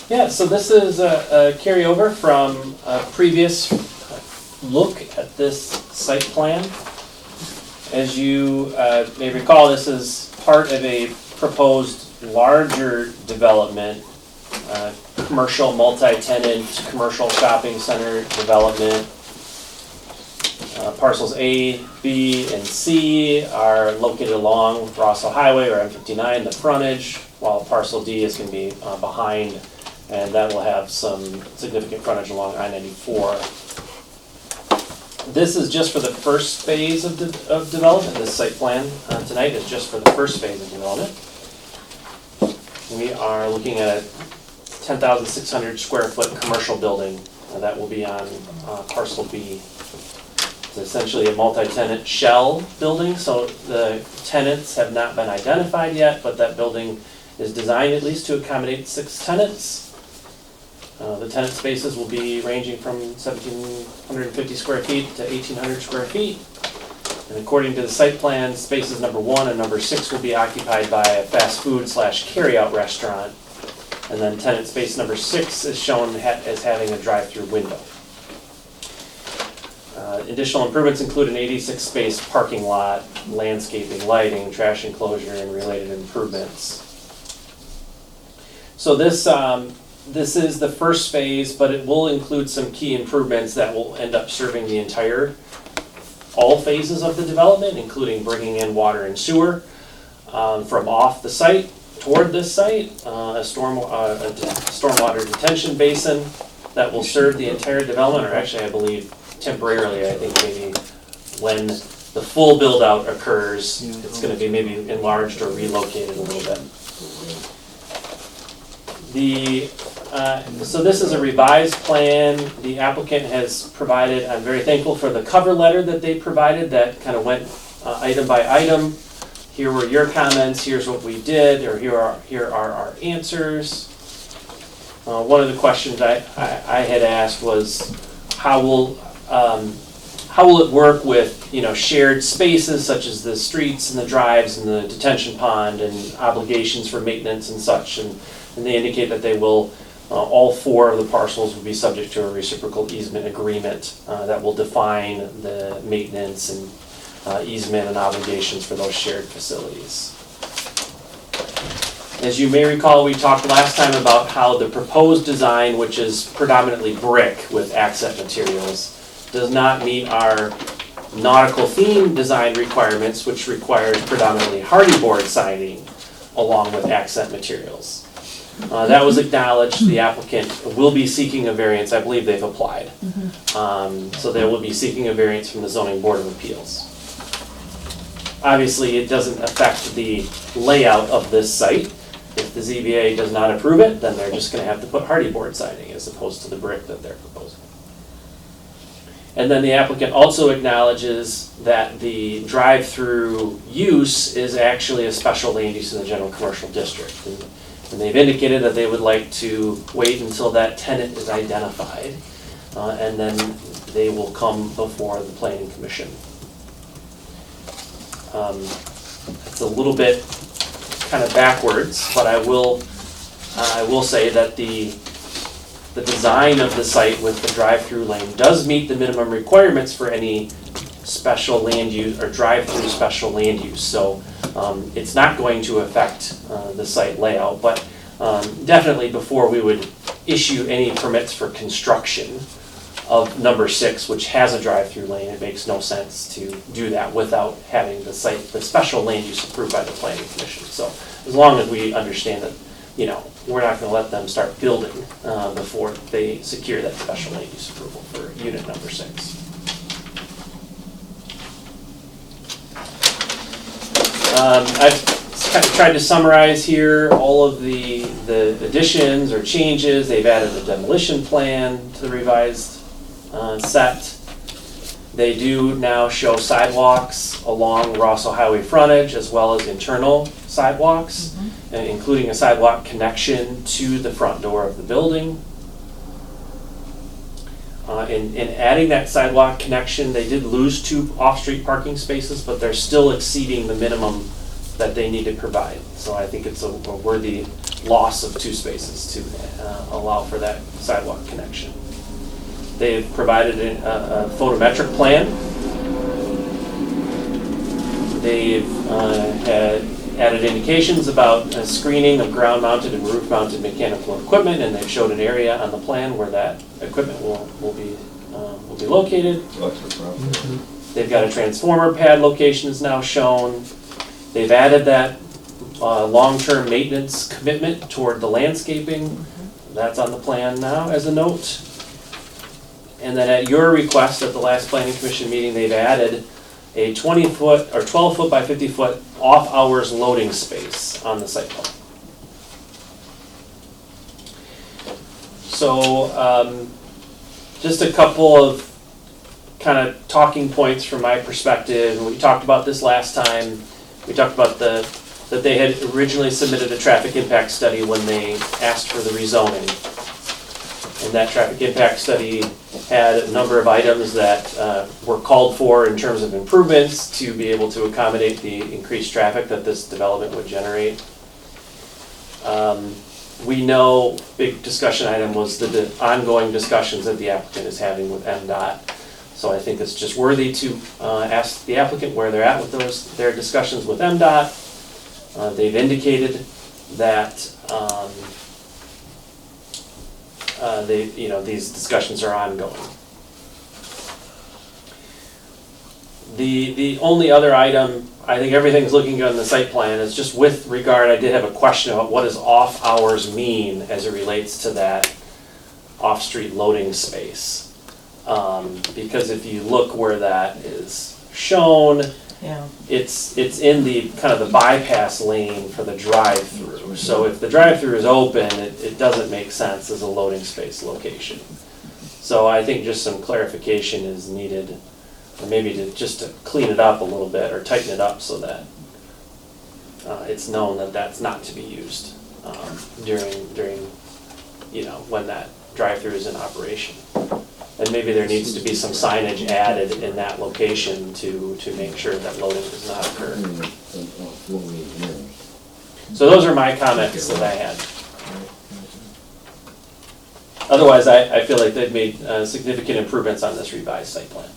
Yeah, so this is a carryover from a previous look at this site plan. As you may recall, this is part of a proposed larger development, commercial multi-tenant, commercial shopping center development. Parcels A, B, and C are located along Rosso Highway or M59, the frontage, while parcel D is going to be behind, and that will have some significant frontage along I-94. This is just for the first phase of development. This site plan tonight is just for the first phase of development. We are looking at a 10,600 square foot commercial building That will be on parcel B. It's essentially a multi-tenant shell building, so the tenants have not been identified yet, but that building is designed at least to accommodate 6 tenants. The tenant spaces will be ranging from 1,750 square feet to 1,800 square feet. And according to the site plan, spaces number 1 and number 6 will be occupied by a fast food / carry-out restaurant. And then tenant space number 6 is shown as having a drive-through window. Additional improvements include an 86-space parking lot, landscaping, lighting, trash enclosure, and related improvements. So this is the first phase, but it will include some key improvements that will end up serving the all phases of the development, including bringing in water and sewer from off the site toward this site, a stormwater detention basin that will serve the entire development, or actually I believe temporarily, I think maybe when the full build out occurs, it's going to be maybe enlarged or relocated a little bit. So this is a revised plan. The applicant has provided, I'm very thankful for the cover letter that they provided that kind of went item by item. Here were your comments, here's what we did, or here are our answers. One of the questions I had asked was, how will it work with shared spaces such as the streets and the drives and the detention pond and obligations for maintenance and such, and they indicate that they will, all 4 of the parcels will be subject to a reciprocal easement agreement that will define the maintenance and easement and obligations for those shared facilities. As you may recall, we talked last time about how the proposed design, which is predominantly brick with accent materials, does not meet our nautical theme design requirements, which requires predominantly hardy board siding along with accent materials. That was acknowledged. The applicant will be seeking a variance. I believe they've applied. So they will be seeking a variance from the Zoning Board of Appeals. Obviously, it doesn't affect the layout of this site. If the ZBA does not approve it, then they're just going to have to put hardy board siding as opposed to the brick that they're proposing. And then the applicant also acknowledges that the drive-through use is actually a special land use in the general commercial district. And they've indicated that they would like to wait until that tenant is identified, and then they will come before the planning commission. It's a little bit kind of backwards, but I will say that the design of the site with the drive-through lane does meet the minimum requirements for any special land use or drive-through special land use. So it's not going to affect the site layout, but definitely before we would issue any permits for construction of number 6, which has a drive-through lane, it makes no sense to do that without having the special land use approved by the planning commission. So as long as we understand that, we're not going to let them start building before they secure that special land use approval for unit number 6. I've kind of tried to summarize here all of the additions or changes. They've added a demolition plan to the revised set. They do now show sidewalks along Rosso Highway frontage as well as internal sidewalks, including a sidewalk connection to the front door of the building. In adding that sidewalk connection, they did lose 2 off-street parking spaces, but they're still exceeding the minimum that they need to provide. So I think it's a worthy loss of 2 spaces to allow for that sidewalk connection. They've provided a photometric plan. They've had added indications about screening of ground-mounted and roof-mounted mechanical equipment, and they've showed an area on the plan where that equipment will be located. They've got a transformer pad location is now shown. They've added that long-term maintenance commitment toward the landscaping. That's on the plan now as a note. And then at your request at the last planning commission meeting, they've added a 20-foot or 12-foot by 50-foot off-hours loading space on the site plan. So just a couple of kind of talking points from my perspective. We talked about this last time. We talked about that they had originally submitted a traffic impact study when they asked for the rezoning. And that traffic impact study had a number of items that were called for in terms of improvements to be able to accommodate the increased traffic that this development would generate. We know, big discussion item was the ongoing discussions that the applicant is having with MDOT. So I think it's just worthy to ask the applicant where they're at with their discussions with MDOT. They've indicated that these discussions are ongoing. The only other item, I think everything's looking good on the site plan, is just with regard, I did have a question about what does off hours mean as it relates to that off-street loading space. Because if you look where that is shown, Yeah. it's in the kind of the bypass lane for the drive-through. So if the drive-through is open, it doesn't make sense as a loading space location. So I think just some clarification is needed, or maybe just to clean it up a little bit or tighten it up so that it's known that that's not to be used during when that drive-through is in operation. And maybe there needs to be some signage added in that location to make sure that loading does not occur. So those are my comments that I had. Otherwise, I feel like they've made significant improvements on this revised site plan.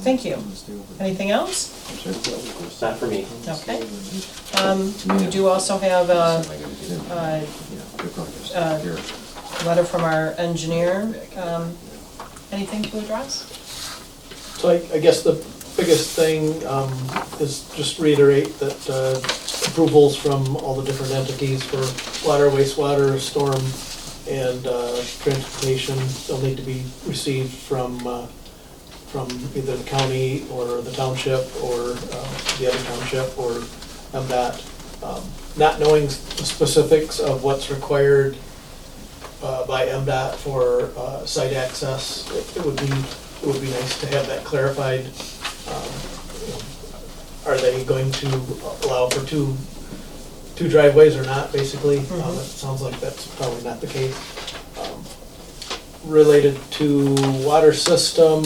Thank you. Anything else? Not for me. Okay. We do also have a letter from our engineer. Anything to address? So I guess the biggest thing is just reiterate that approvals from all the different entities for water, wastewater, storm, and transportation, they'll need to be received from either the county or the township or the other township or MDOT. Not knowing the specifics of what's required by MDOT for site access, it would be nice to have that clarified. Are they going to allow for two driveways or not, basically? It sounds like that's probably not the case. Related to water system,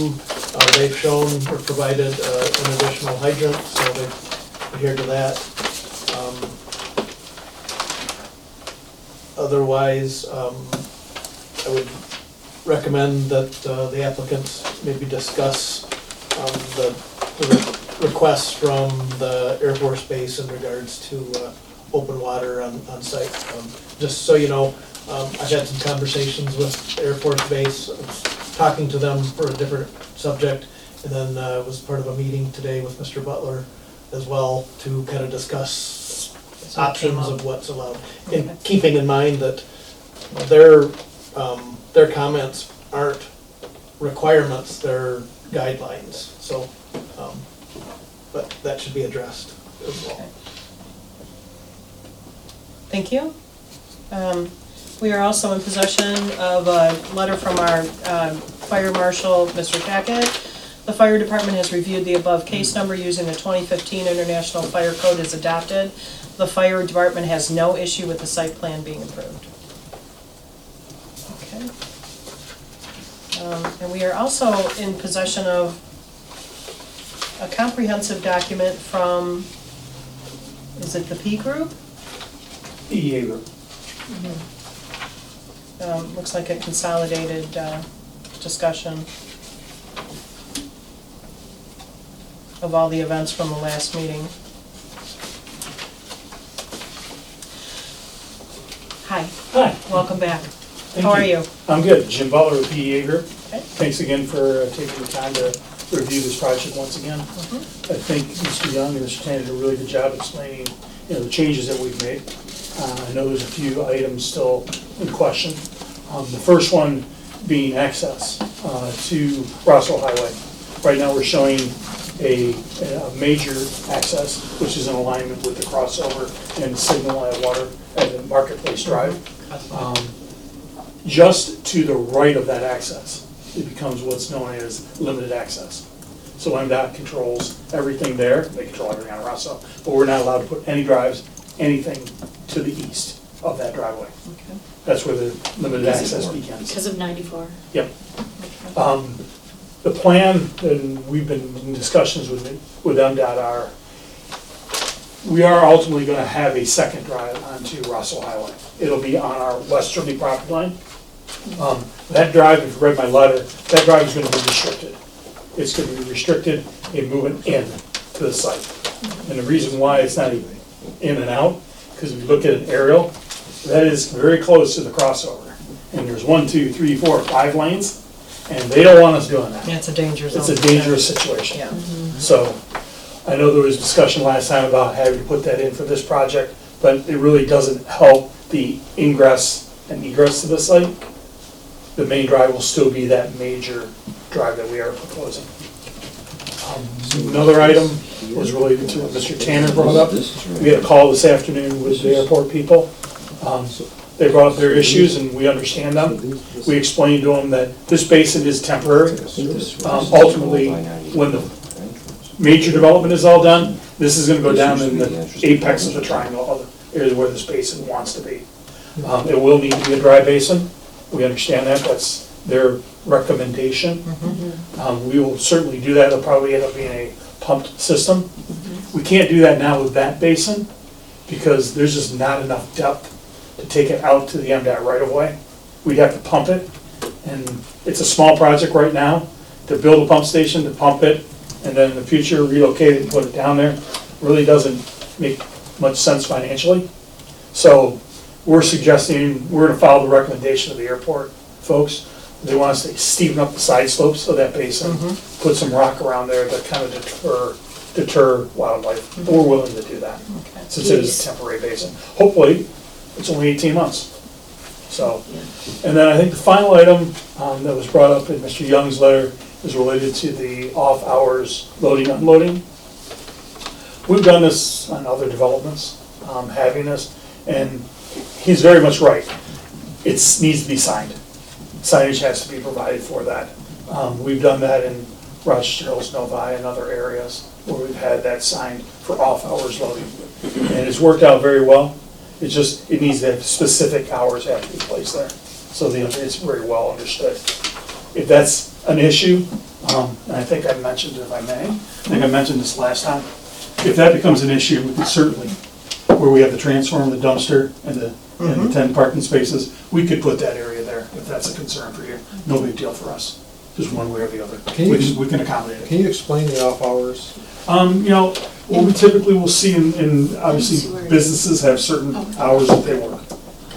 they've shown or provided an additional hydrant, so they've adhered to that. Otherwise, I would recommend that the applicants maybe discuss the requests from the Air Force Base in regards to open water on site. Just so you know, I've had some conversations with Air Force Base, talking to them for a different subject, and then was part of a meeting today with Mr. Butler as well to kind of discuss options of what's allowed. And keeping in mind that their comments aren't requirements, they're guidelines, so, but that should be addressed as well. Thank you. We are also in possession of a letter from our Fire Marshal, Mr. Tackett. The fire department has reviewed the above case number using the 2015 International Fire Code as adopted. The fire department has no issue with the site plan being approved. Okay. And we are also in possession of a comprehensive document from, is it the P Group? EA group. Looks like a consolidated discussion of all the events from the last meeting. Hi, Hi. welcome back. Thank How are you? I'm good. Jim Butler with PEA Group. Okay. Thanks again for taking the time to review this project once again. I think Mr. Young and Mr. Tan did a really good job explaining, the changes that we've made. I know there's a few items still in question. The first one being access to Rossville Highway. Right now we're showing a major access, which is in alignment with the crossover and signal at Marketplace Drive. just to the right of that access, it becomes what's known as limited access. So MDOT controls everything there, they control everything on Russell, but we're not allowed to put any drives, anything to the east of that driveway. Okay. That's where the limited access begins. Because of 94. Yep. The plan, and we've been in discussions with MDOT are, we are ultimately gonna have a second drive onto Russell Highway. It'll be on our westerly property line. That drive, if you read my letter, that drive is gonna be restricted. It's gonna be restricted in moving in to the site. And the reason why it's not even in and out, because if you look at an aerial, that is very close to the crossover. And there's 1, 2, 3, 4, 5 lanes, and they don't want us doing that. Yeah, it's a danger zone. It's a dangerous situation. Yeah. So, I know there was discussion last time about having to put that in for this project, but it really doesn't help the ingress and egress to the site. The main drive will still be that major drive that we are proposing. Another item was related to what Mr. Tanner brought up. We had a call this afternoon with the airport people. They brought up their issues and we understand them. We explained to them that this basin is temporary. Ultimately, when the major development is all done, this is gonna go down in the apex of the triangle, of the area where this basin wants to be. It will need to be a dry basin. We understand that, that's their recommendation. We will certainly do that, it'll probably end up being a pumped system. We can't do that now with that basin, because there's just not enough depth to take it out to the MDOT right of way. We'd have to pump it, and it's a small project right now, to build a pump station, to pump it, and then in the future relocate it and put it down there. Really doesn't make much sense financially. So we're suggesting, we're gonna follow the recommendation of the airport folks. They want us to steepen up the side slopes of that basin, put some rock around there to kind of deter wildlife. We're willing to do that, since it is a temporary basin. Hopefully, it's only 18 months. So, and then I think the final item that was brought up in Mr. Young's letter is related to the off-hours loading, unloading. We've done this on other developments, having this, and he's very much right. It needs to be signed. Signage has to be provided for that. We've done that in Rochester Hills, Novi, and other areas where we've had that signed for off-hours loading. And it's worked out very well. It's just, it needs to have specific hours have to be placed there. So it's very well understood. If that's an issue, and I think I mentioned, if I may, I think I mentioned this last time, if that becomes an issue, we could certainly, where we have the transformer, the dumpster, and the 10 parking spaces, we could put that area there, if that's a concern for you. No big deal for us, just one way or the other. We can accommodate it. Can you explain the off hours? You know, what we typically will see in obviously, businesses have certain hours that they work.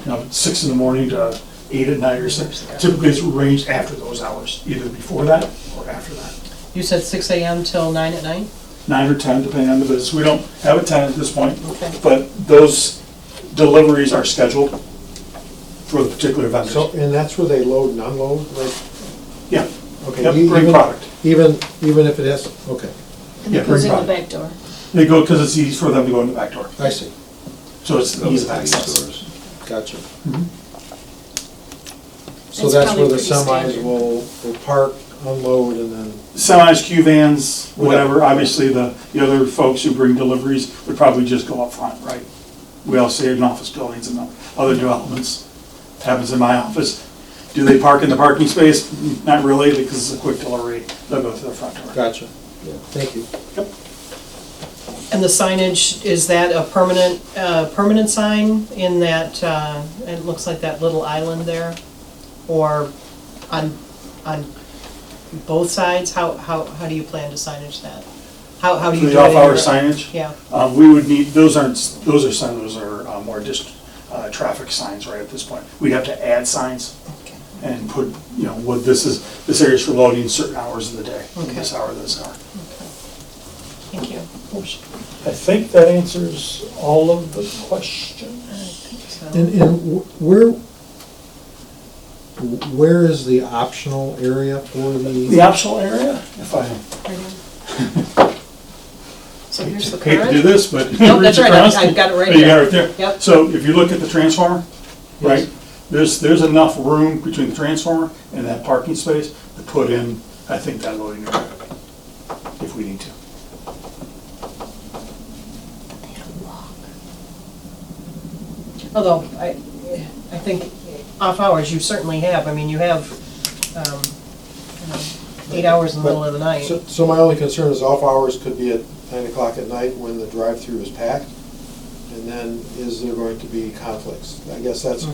You know, 6 in the morning to 8 at night or 6. Typically, it's arranged after those hours, either before that or after that. You said 6 a.m. till 9 at night? 9 or 10, depending on the business. We don't have a 10 at this point, Okay. but those deliveries are scheduled for the particular vendors. So, and that's where they load and unload, like? Yeah, Okay. yep, even- bring product. Even if it has, okay, And Yeah, it goes bring in the product. back door. They go, because it's easy for them to go in the back door. I see, So it's easy of access. gotcha. Mhm. So It's that's where probably the pretty semis standard. will park, unload, and then, Semis, Q vans, whatever, obviously the other folks who bring deliveries would probably just go up front, right? We all see it in office buildings and other developments. Happens in my office. Do they park in the parking space? Not really, because it's a quick delivery. They'll go to the front door. gotcha, yeah, thank you. And the signage, is that a permanent sign in that, it looks like that little island there? Or on both sides? How do you plan to signage that? How do you For do the it? in off-hour your- signage? Yeah, We would need, those are more just traffic signs right at this point. We'd have to add signs okay. and put, you know, what this area's for loading certain hours of the day. Okay. This hour, this hour. Thank you. I think that answers all of the questions. I think so. And where is the optional area for The the, optional area, if I So here's the hate to do current. this, but. No, that's reach right, across. I've got it right Oh, you got here. it right there? Yep. So if you look at the transformer, right, There's enough room between the transformer and that parking space to put in, I think, that loading area, if we need to. Although, I think off hours you certainly have, I mean, you have, 8 hours in the middle of the night. So my only concern is off hours could be at 9 o'clock at night when the drive-through is packed. And then is there going to be conflicts? I guess that's,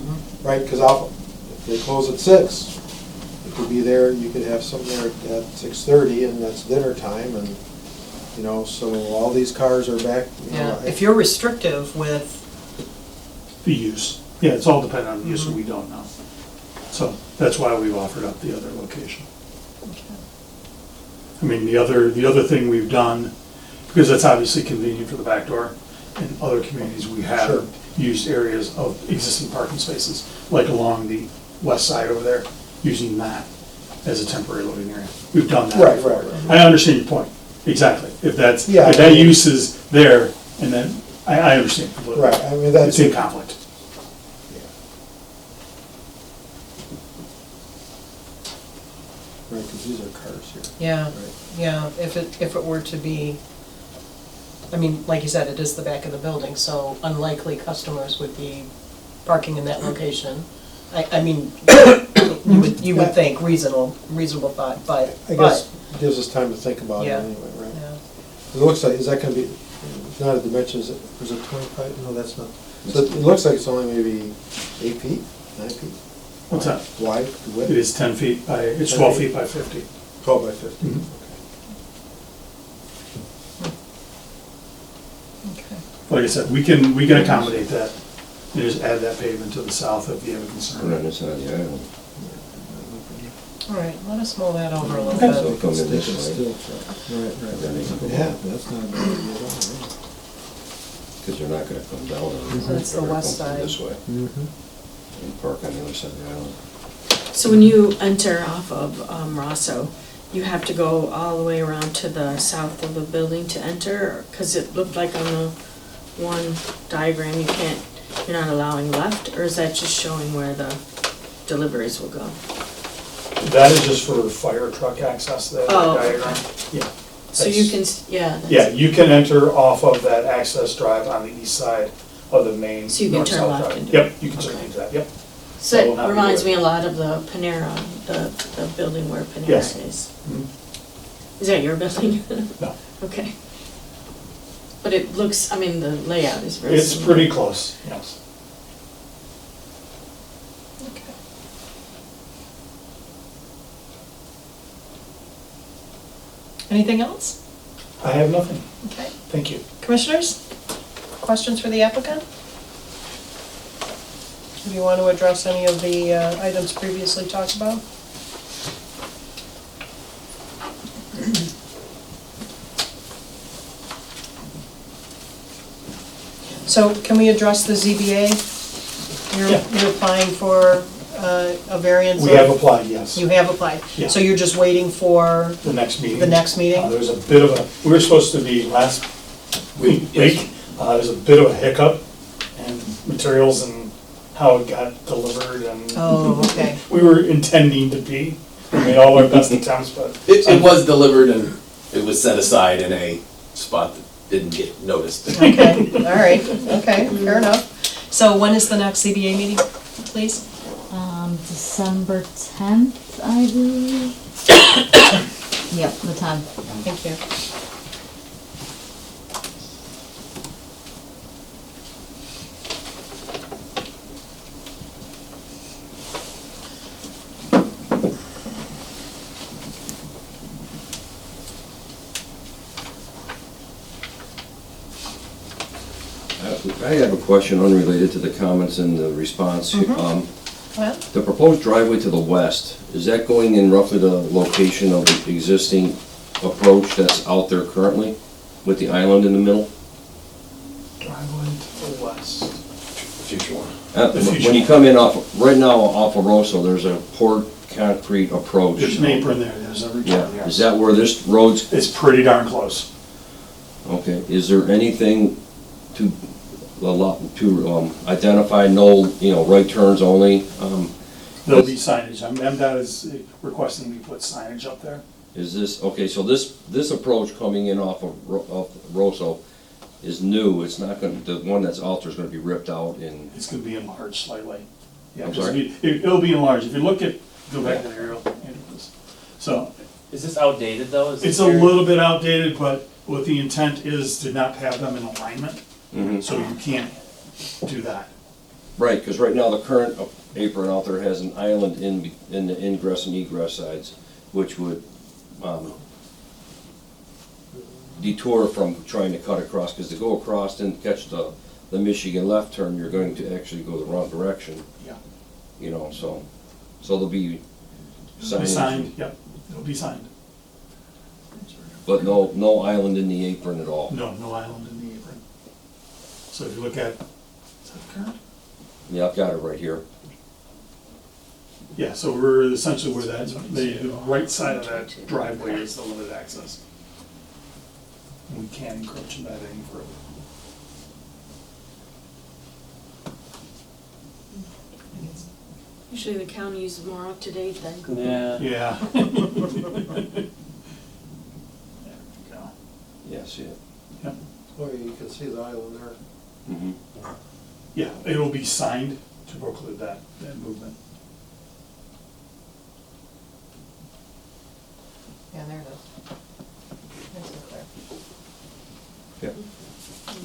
right, because if they close at 6, it could be there, you could have something there at 6:30 and that's dinner time and, so all these cars are back, Yeah, if you're restrictive with, The use, yeah, it's all dependent on the use, and we don't know. So that's why we've offered up the other location. I mean, the other thing we've done, because that's obviously convenient for the back door, in other communities, we have Sure. used areas of existing parking spaces, like along the west side over there, using that as a temporary loading area. We've done that Right, before. right, right. I understand your point, exactly. If that's, Yeah, if that use is there, and then, I understand completely. Right, I mean, that's. It's in conflict. Right, because these are cars here. yeah, Right. yeah, if it were to be, I mean, like you said, it is the back of the building, so unlikely customers would be parking in that location. I mean, you would think reasonable thought, but. I guess it gives us time to think about it Yeah. anyway, right? Yeah. It looks like, is that gonna be, not a dimension, is it 25? No, that's not. So it looks like it's only maybe 8 feet, 9 feet What's that? wide, the It width, is 10 feet by, it's 10 12 feet. feet by 50. 12 by 50. Mhm. Okay. Like I said, we can accommodate that, and just add that pavement to the south if you have a Put it concern. on this side of the island. All right, let us mull that over a little Okay. So bit. come in Stick this and way. still, right, Then they right. come Yeah, up, that's not a bad idea at all, because they're not gonna come down on So that's the they're gonna west come through side. this way and park on the other side of the island. So when you enter off of Rosso, you have to go all the way around to the south of the building to enter? Because it looked like on the one diagram, you're not allowing left, or is that just showing where the deliveries will go? That is just for fire truck access, that Oh, diagram. Yeah. So you can, yeah. that's- Yeah, you can enter off of that access drive on the east side of the main So you can turn north-south left drive. into Yep, you can certainly do that, yep. So That will it not be reminds there. me a lot of the Panera, the building where Panera Yes. is. Mhm. Is that your building? No, Okay. But it looks, I mean, the layout is very it's similar. pretty close, yes. Okay. Anything else? I have nothing, Okay. thank you. Commissioners, questions for the applicant? Do you want to address any of the items previously talked about? So can we address the ZBA? Yeah. You're applying for a variance? We of- have applied, yes. You have applied? Yeah. So you're just waiting for The next meeting. the next meeting? There's a bit of a, we were supposed to be last week. There's a bit of a hiccup in materials and how it got delivered and. Oh, okay. We were intending to be, we made all our best attempts, but. It was delivered and it was set aside in a spot that didn't get noticed. Okay, all right, okay, fair enough. So when is the next ZBA meeting, please? December 10th, I believe. Yep, the 10th. Thank you. I have a question unrelated to the comments and the response. Well, The proposed driveway to the west, is that going in roughly the location of the existing approach that's out there currently with the island in the middle? Driveway to the west. Future one. When you come in off, right now off of Rosso, there's a poured concrete approach. There's an apron there, there's a Yeah, return, yes. is that where this road's, It's pretty darn close. okay, is there anything to to identify no, right turns only. There'll be signage. MDOT is requesting we put signage up there. Is this, okay, so this approach coming in off of Rosso is new, it's not gonna, the one that's altered is gonna be ripped out in, It's gonna be enlarged slightly. Yeah, I'm just sorry? it'll be enlarged. If you look at, go back to the aerial. So Is this outdated though? Is it's this a area- little bit outdated, but what the intent is to not have them in alignment, so you can't do that. right, because right now the current apron out there has an island in the ingress and egress sides, which would detour from trying to cut across, because to go across and catch the Michigan left turn, you're going to actually go the wrong direction. Yeah. So there'll be It'll be signage, signed, yep, it'll be signed. but no island in the apron at all. No island in the apron. So if you look at, is that current? Yeah, I've got it right here. Yeah, so we're essentially where the right side of that driveway is the limited access. We can't encroach in that any further. Usually the county is more up to date than Google. Yeah. Yeah. There we go. Yeah, see it. Oh, you can see the island there. Mhm. Yeah, it'll be signed to preclude that movement. Yeah, there it is. Nice and clear. Yeah.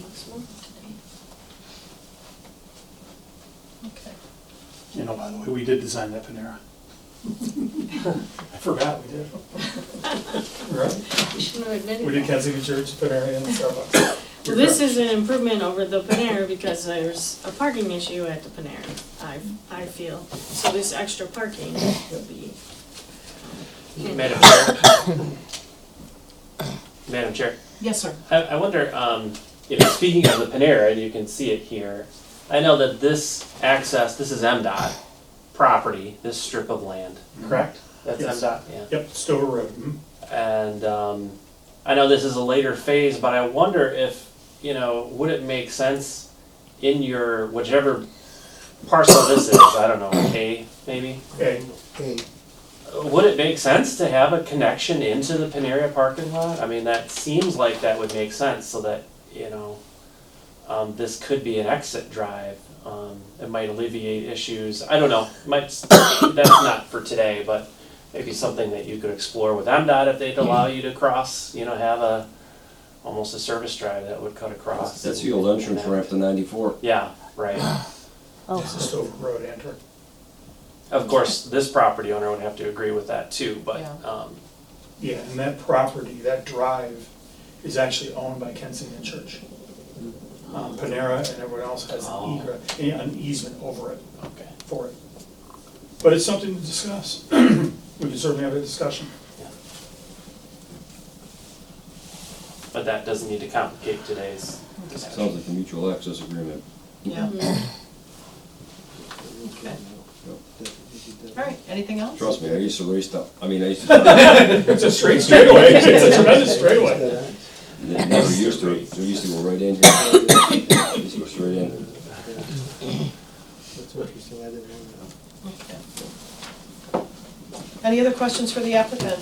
Looks more up to date. Okay. You know, by the way, we did design that Panera. I forgot we did. Right? You shouldn't have admitted We did that. Kensington Church, Panera, and Starbucks. Well, this is an improvement over the Panera because there's a parking issue at the Panera, I feel. So this extra parking will be. Madam Chair. Madam Chair, Yes, sir. I wonder, speaking of the Panera, and you can see it here, I know that this access, this is MDOT property, this strip of land, correct? That's Yes. MDOT, yeah. Yep, Stover Road. Mhm. And I know this is a later phase, but I wonder if, would it make sense in your, whichever parcel this is, I don't know, A, maybe? Okay, Would it make sense to have a connection into the Panera parking lot? I mean, that seems like that would make sense, so that, this could be an exit drive. It might alleviate issues, I don't know, that's not for today, but maybe something that you could explore with MDOT if they'd allow you to cross, have almost a service drive that would cut across. That's the old entrance ramp to 94. Yeah, right. it's the Stover Road entrance. Of course, this property owner would have to agree with that too, but, Yeah. Yeah, and that property, that drive, is actually owned by Kensington Church. Panera and everyone else has an easement over it, okay. for it. But it's something to discuss. We can certainly have a discussion. But that doesn't need to complicate today's discussion. Sounds like a mutual access agreement. Yeah. Okay. All right, anything else? Trust me, I used to race down, I used to, It's a straight straightaway, it's a tremendous straightaway. never used to, it used to go right in here. Used to go straight in. That's interesting, I didn't know that. Okay. Any other questions for the applicant?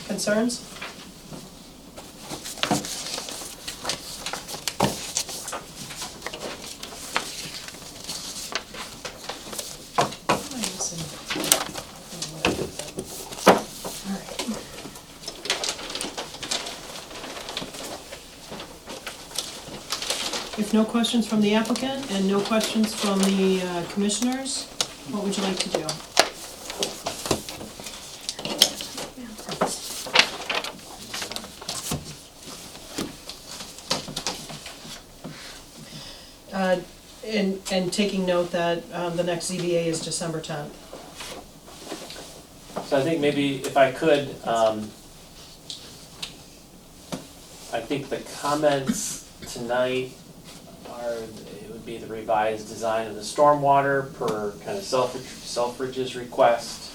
Concerns? If no questions from the applicant and no questions from the commissioners, what would you like to do? And taking note that the next ZBA is December 10th. So I think maybe if I could, I think the comments tonight it would be the revised design of the stormwater per kind of Selfridge's request.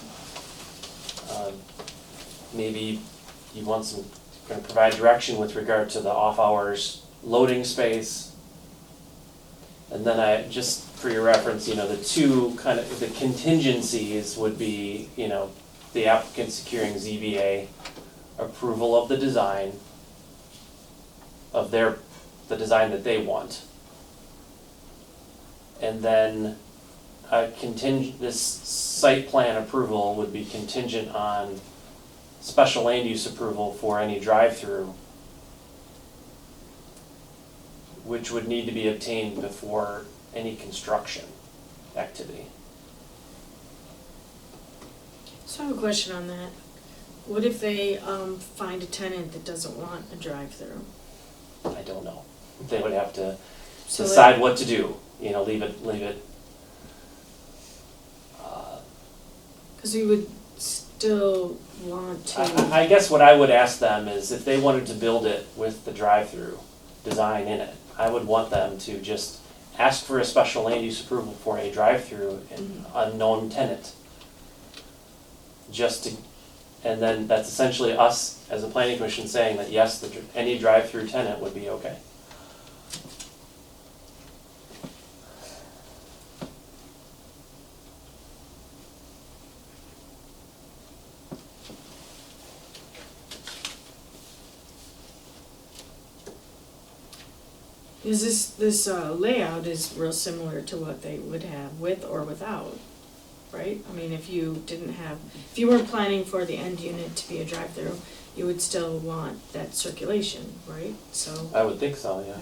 Maybe you want some, kind of provide direction with regard to the off-hours loading space. And then just for your reference, the two kind of, the contingencies would be, the applicant securing ZBA approval of the design, of the design that they want. And then this site plan approval would be contingent on special land use approval for any drive-through, which would need to be obtained before any construction activity. So I have a question on that. What if they find a tenant that doesn't want a drive-through? I don't know. They would have to So decide what to do, leave it. Because we would still want to. I guess what I would ask them is if they wanted to build it with the drive-through design in it, I would want them to just ask for a special land use approval for a drive-through and unknown tenant. And then that's essentially us as a planning commission saying that yes, any drive-through tenant would be okay. Because this layout is real similar to what they would have with or without, right? I mean, if you weren't planning for the end unit to be a drive-through, you would still want that circulation, right? So. I would think so, yeah.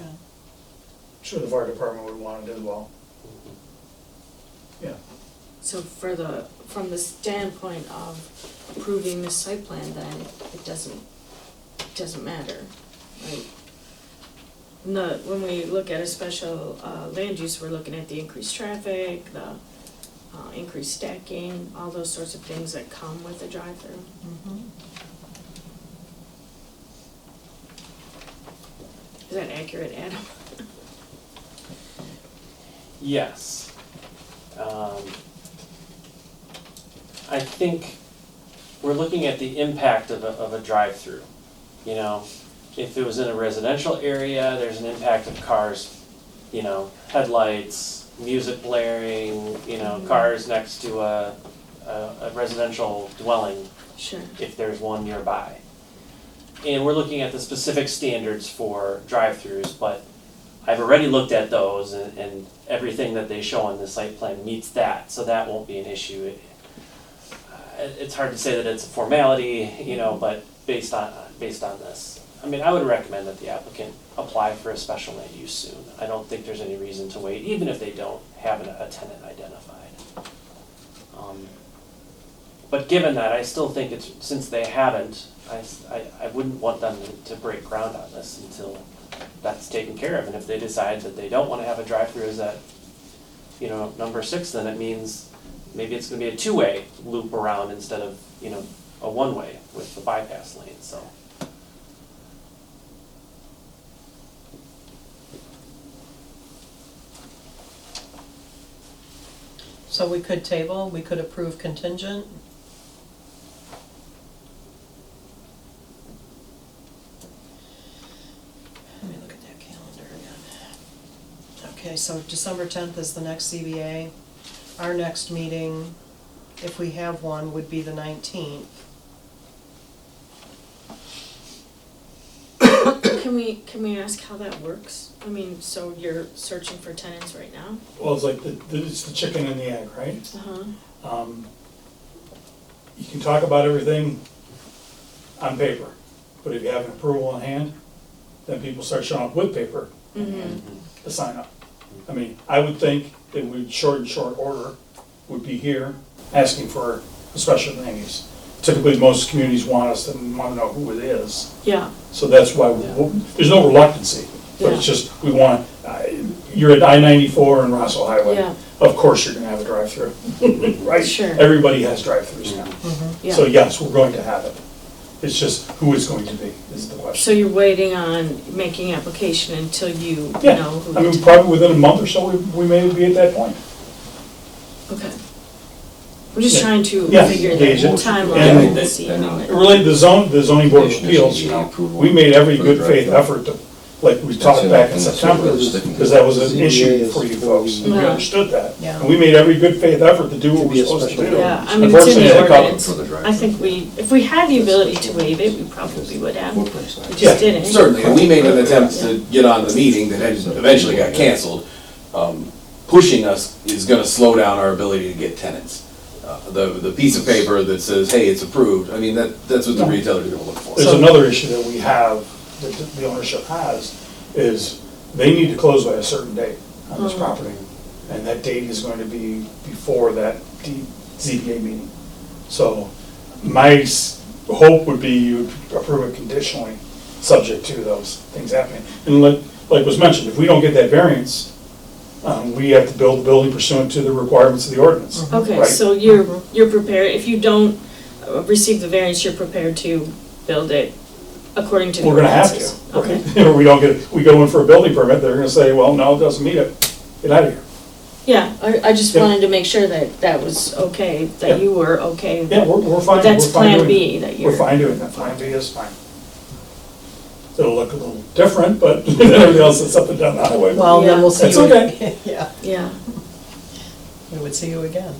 Sure, the fire department would want it as well. Yeah. So from the standpoint of approving this site plan, then it doesn't matter, right? When we look at a special land use, we're looking at the increased traffic, the increased stacking, all those sorts of things that come with a drive-through. Is that accurate, Adam? Yes. I think we're looking at the impact of a drive-through. If it was in a residential area, there's an impact of cars, headlights, music blaring, cars next to a residential dwelling. Sure. If there's one nearby. And we're looking at the specific standards for drive-throughs, but I've already looked at those and everything that they show on the site plan meets that, so that won't be an issue. It's hard to say that it's a formality, but based on this. I mean, I would recommend that the applicant apply for a special land use soon. I don't think there's any reason to wait, even if they don't have a tenant identified. But given that, I still think since they haven't, I wouldn't want them to break ground on this until that's taken care of. And if they decide that they don't want to have a drive-through as that, number 6, then it means maybe it's going to be a 2-way loop around instead of, a 1-way with the bypass lane, so. So we could table, we could approve contingent. Let me look at that calendar again. Okay, so December 10th is the next CBA. Our next meeting, if we have one, would be the 19th. Can we ask how that works? I mean, so you're searching for tenants right now? Well, it's like it's the chicken and the egg, right? Uh-huh. You can talk about everything on paper, but if you have an approval in hand, then people start showing up with paper to sign up. I mean, I would think that we'd short order would be here asking for a special land use. Typically, most communities want us to know who it is. Yeah. So that's why there's no reluctancy, but it's just, we want, you're at I-94 and Rossville Highway. Yeah. Of course you're gonna have a drive-through, right? Sure. Everybody has drive-throughs now. Yeah. So yes, we're going to have it. It's just who it's going to be is the question. So you're waiting on making application until you Yeah, know who I the mean, probably within a month or so, we may be at that point. Okay. I'm just trying to Yeah, figure the gauge it. timeline And- and see how it. Related to the zoning board of appeals, we made every good faith effort to like we talked That's back in enough, and that's September, what we're sticking to. because that was an ZBA issue is for you for- folks, and we Yeah. understood that. Yeah. And we made every good faith effort to do what To be we're a supposed to special do. Yeah, I mean, it's in Unfortunately, the it got- ordinance. For the drive-through. I think if we had the ability to waive it, we probably would have. We Yeah, just didn't. Certainly, and we made an attempt to get on the meeting that eventually got canceled. Pushing us is gonna slow down our ability to get tenants. The piece of paper that says, hey, it's approved, I mean, that's what the retailers are gonna look for. There's another issue that we have, that the ownership has, is they need to close by a certain date on this property. And that date is going to be before that ZBA meeting. So my hope would be you approve it conditionally, subject to those things happening. And like was mentioned, if we don't get that variance, we have to build the building pursuant to the requirements of the ordinance. Okay, Right. so you're prepared, if you don't receive the variance, you're prepared to build it according to the We're gonna have to. ordinances? Okay. Or we don't get, we go in for a building permit, they're gonna say, well, no, it doesn't meet it, get out of here. Yeah, I just Yeah. wanted to make sure that that was okay, Yeah. that you were okay. Yeah, we're fine. But that's we're fine Plan doing B it. that you're. We're fine doing that, Plan B is fine. It'll look a little different, but everything else that's up and down the highway. Well, then we'll see That's you. okay. Yeah, Yeah, we would see you again.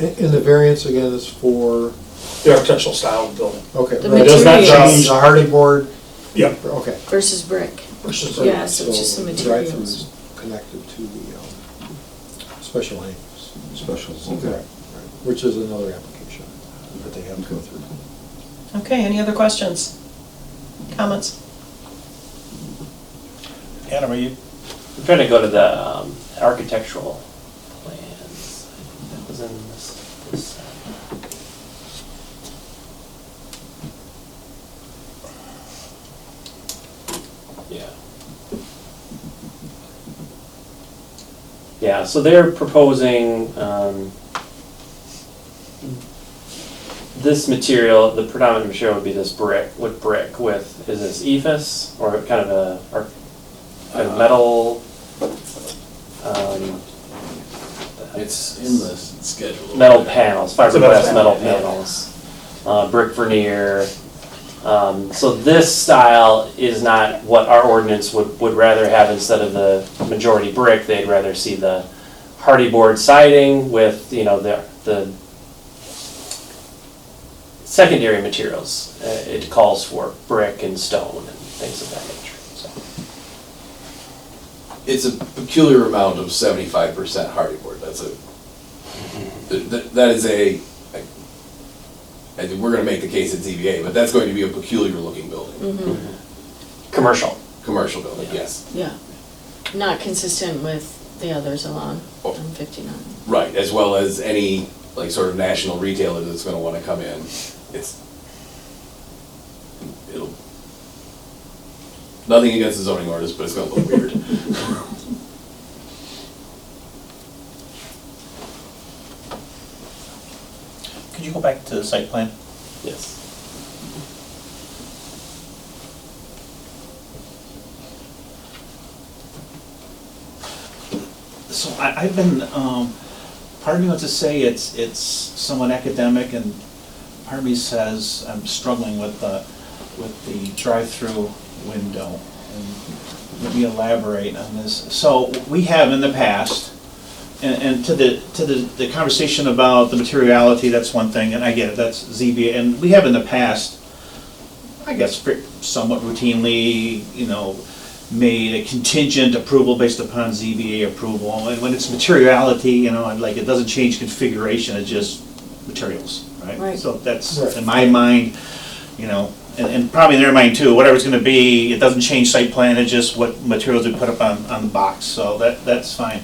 And the variance again is for, The architectural style of the building. okay. The right. It does not materials. change, The hardy board, yeah, okay. versus brick. versus. Yeah, so it's just the materials. Drive-throughs connected to the special land use. Special, Okay, right, which is another application that they have to go through. Okay, any other questions? Comments? Adam, are you, I'm trying to go to the architectural plans. That was in this. Yeah. Yeah, so they're proposing, this material, the predominant material would be this brick, with, is this ephes, or kind of or kind of metal? It's in the schedule. Metal panels, metal fiberglass metal panel, panels, brick veneer. So this style is not what our ordinance would rather have. Instead of the majority brick, they'd rather see the hardy board siding with, the secondary materials. It calls for brick and stone and things of that nature, so. It's a peculiar amount of 75% hardy board, that is I think we're gonna make the case at ZBA, but that's going to be a peculiar looking building. Commercial. Commercial building, yes. Yeah, not consistent with the others along on 59. Right, as well as any, like, sort of national retailer that's gonna wanna come in. It'll, nothing against the zoning ordinance, but it's gonna look weird. could you go back to the site plan? Yes. So I've been, part of me wants to say it's somewhat academic, and part of me says I'm struggling with the drive-through window. And let me elaborate on this. So we have in the past, and to the conversation about the materiality, that's one thing, and I get it, that's ZBA, and we have in the past, I guess somewhat routinely, made a contingent approval based upon ZBA approval, and when it's materiality, like it doesn't change configuration, it's just materials, right? Right. So that's, Right. in my mind, and probably in their mind too, whatever it's gonna be, it doesn't change site plan, it's just what materials we put up on the box, so that's fine.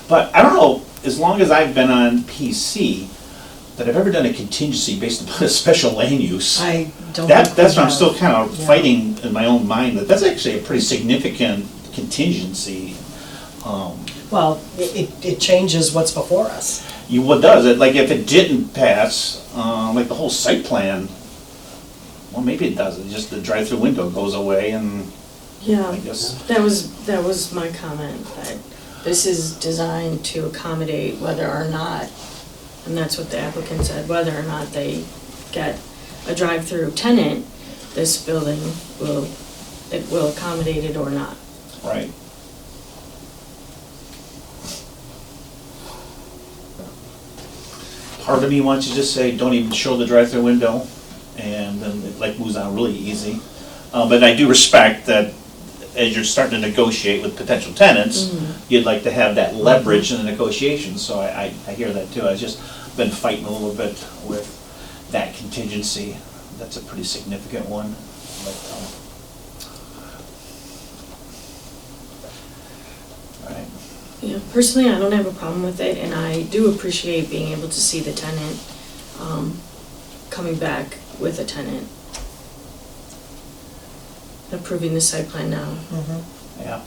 But I don't know, as long as I've been on PC, that I've ever done a contingency based upon a special land use. I don't. That's think what I'm we still have. kind of Yeah. fighting in my own mind, that's actually a pretty significant contingency. Well, it changes what's before us. What does it, like if it didn't pass, like the whole site plan, well, maybe it doesn't, just the drive-through window goes away and Yeah, I guess. that was my comment, that this is designed to accommodate whether or not, and that's what the applicant said, whether or not they get a drive-through tenant, this building will it will accommodate it or not. Right. Part of me wants to just say, don't even show the drive-through window, and then it like moves on really easy. But I do respect that as you're starting to negotiate with potential tenants, you'd like to have that leverage in the negotiations, so I hear that too. I've just been fighting a little bit with that contingency. That's a pretty significant one, but, all right. Yeah, personally, I don't have a problem with it, and I do appreciate being able to see the tenant, coming back with a tenant, approving the site plan now. Yeah.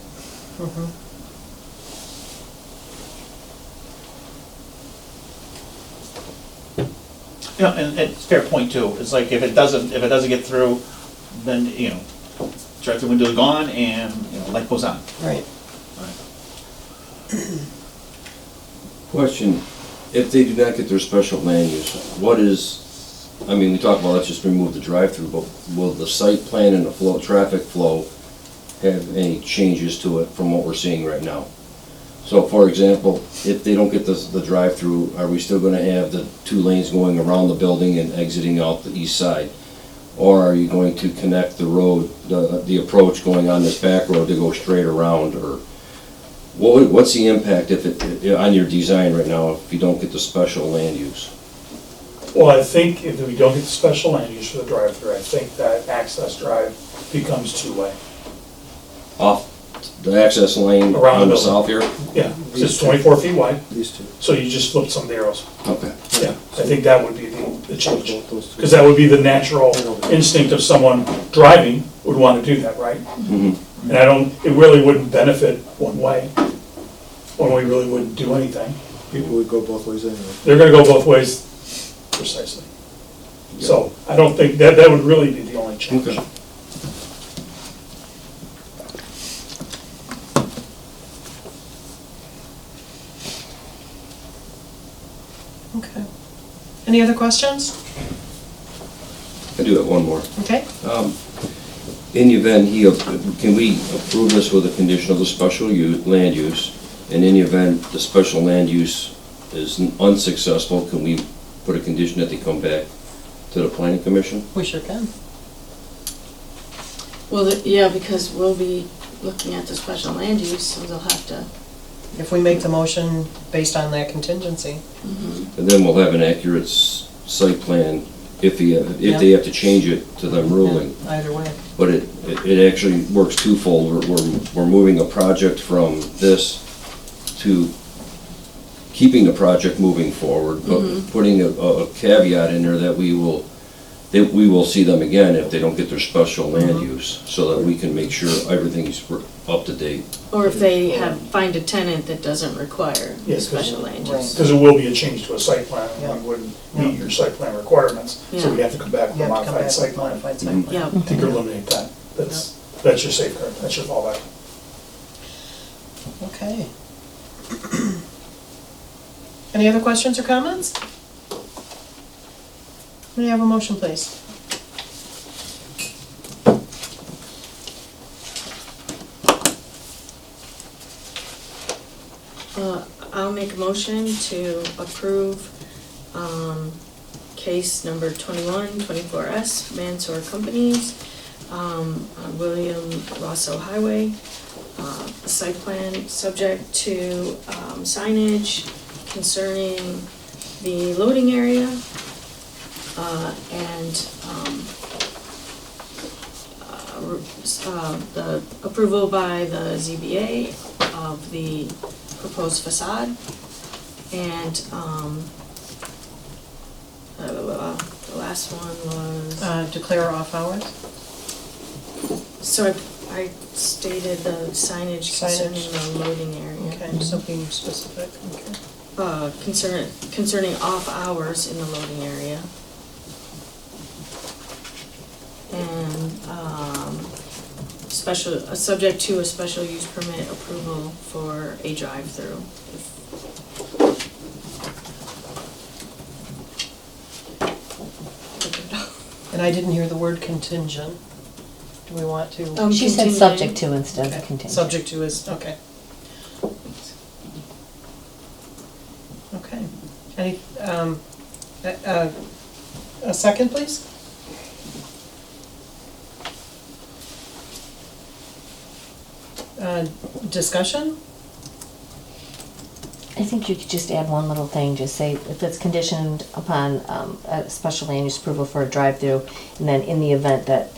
You know, and it's a fair point too. It's like if it doesn't get through, then, you know, drive-through window is gone and, you know, life goes on. Right. Question, if they do not get their special land use, what is, I mean, we talk about let's just remove the drive-through, but will the site plan and the flow, traffic flow have any changes to it from what we're seeing right now? So for example, if they don't get the drive-through, are we still gonna have the 2 lanes going around the building and exiting out the east side? Or are you going to connect the road, the approach going on this back road to go straight around, or what's the impact if it, on your design right now, if you don't get the special land use? Well, I think if we don't get the special land use for the drive-through, I think that access drive becomes two-way. Off the access lane Around on the the building. south here? Yeah, 'cause it's 24 feet wide, These two. so you just flip some of the arrows. Okay. Yeah, I think that would be the change. Both those two. Because that would be the natural instinct of someone driving would want to do that, right? Mhm. And I don't, it really wouldn't benefit one way. One way really wouldn't do anything. People would go both ways anyway. They're gonna go both ways precisely. So I don't think, that would really be the only change. Okay. Okay. Any other questions? I do have one more. Okay. In the event can we approve this with a condition of the special land use? And in the event the special land use is unsuccessful, can we put a condition that they come back to the planning commission? We sure can. Well, yeah, because we'll be looking at the special land use, so they'll have to. If we make the motion based on that contingency. And then we'll have an accurate site plan if they have to change it to them ruling. Yeah, either way. But it actually works twofold. We're moving a project from this to keeping the project moving forward, but putting a caveat in there that we will see them again if they don't get their special land use, so that we can make sure everything's up to date. Or if they find a tenant that doesn't require Yes, 'cause- special land Right. use. Because it will be a change to a site plan, Yeah. and we wouldn't meet your site plan requirements, so Yeah. we have to come back with You a have to come modified back site with plan. modified site plan. Yeah, I think eliminate that. That's your safeguard, that's your fallback. Okay. Any other questions or comments? May I have a motion, please? I'll make a motion to approve, case number 2124S, Mansour Companies, on William Rosso Highway. Site plan subject to signage concerning the loading area, and the approval by the ZBA of the proposed facade, and the last one was, Declare off hours? so I stated the signage concerning the loading area. Okay, so being specific, okay. Concerning off hours in the loading area. And, subject to a special use permit approval for a drive-through. And I didn't hear the word contingent. Do we want to? She said Continuing. subject to instead Okay. of contingent. Subject to is, okay. Okay. Any, a second, please? Discussion? I think you could just add one little thing, just say if it's conditioned upon a special land use approval for a drive-through, and then in the event that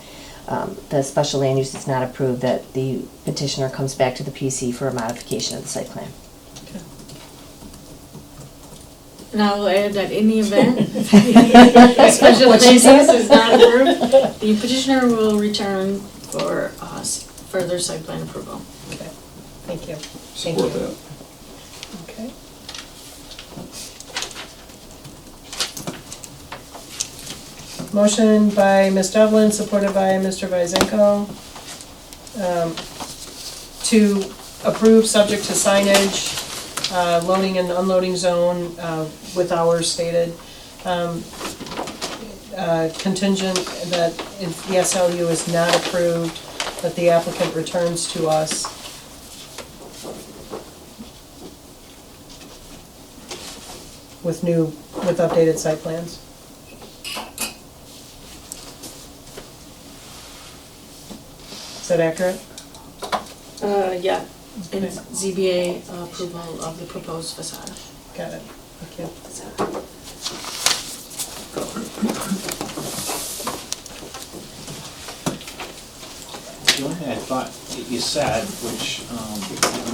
the special land use is not approved, that the petitioner comes back to the PC for a modification of the site plan. And I will add that in the event special What she land said? use is not approved, the petitioner will return for further site plan approval. Okay, thank you. Thank Support you. that. Okay. Motion by Ms. Devlin, supported by Mr. Vyzenko, to approve subject to signage, loading and unloading zone, with hours stated. Contingent that if the SLU is not approved, that the applicant returns to us with updated site plans. Is that accurate? Yeah, and Okay. ZBA approval of the proposed facade. Got it, thank you. The only thing I thought you said, which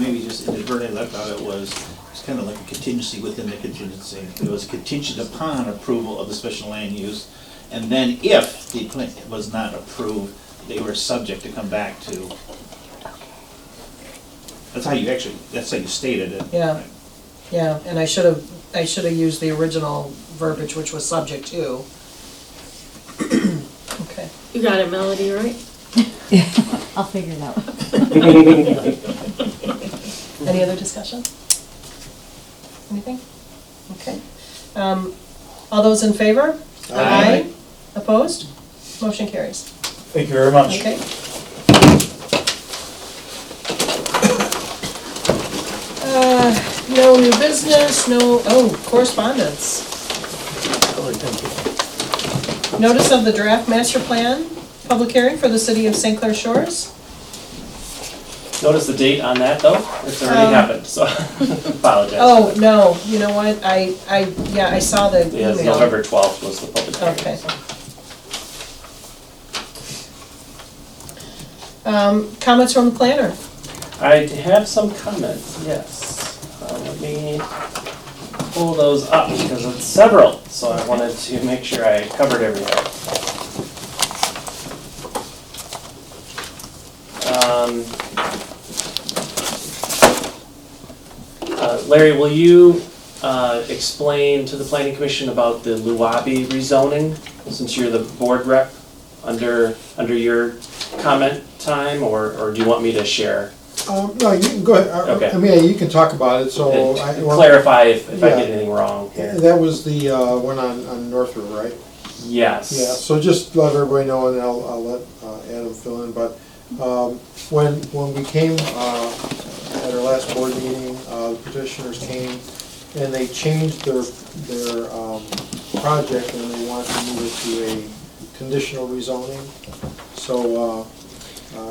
maybe just inadvertently left out, it's kind of like a contingency within the contingency. It was contingent upon approval of the special land use, and then if the plan was not approved, they were subject to come back to. That's how you stated it. Yeah. Yeah, and I should have used the original verbiage, which was subject to. Okay. You got it, Melody, right? I'll figure it out. Any other discussion? Anything? Okay. All those in favor? Aye. Opposed? Motion carries. Thank you very much. Okay. No new business, correspondence. Notice of the draft master plan, public hearing for the city of St. Clair Shores. Notice the date on that though? It's already happened, so apologize. Oh, no, you know what, I saw the Yeah, it's email. November 12th was the public hearing. Okay. Comments from the planner? I have some comments, yes. Let me pull those up because it's several, so I wanted to make sure I covered everything. Larry, will you explain to the planning commission about the Luabi rezoning, since you're the board rep, under your comment time, or do you want me to share? No, you can go ahead. Okay. I mean, you can talk about it, so. And clarify if I Yeah. get anything wrong here. That was the one on North River, right? Yes. Yeah, so just let everybody know, and I'll let Adam fill in, but when we came at our last board meeting, the petitioners came and they changed their project and they want to move it to a conditional rezoning. So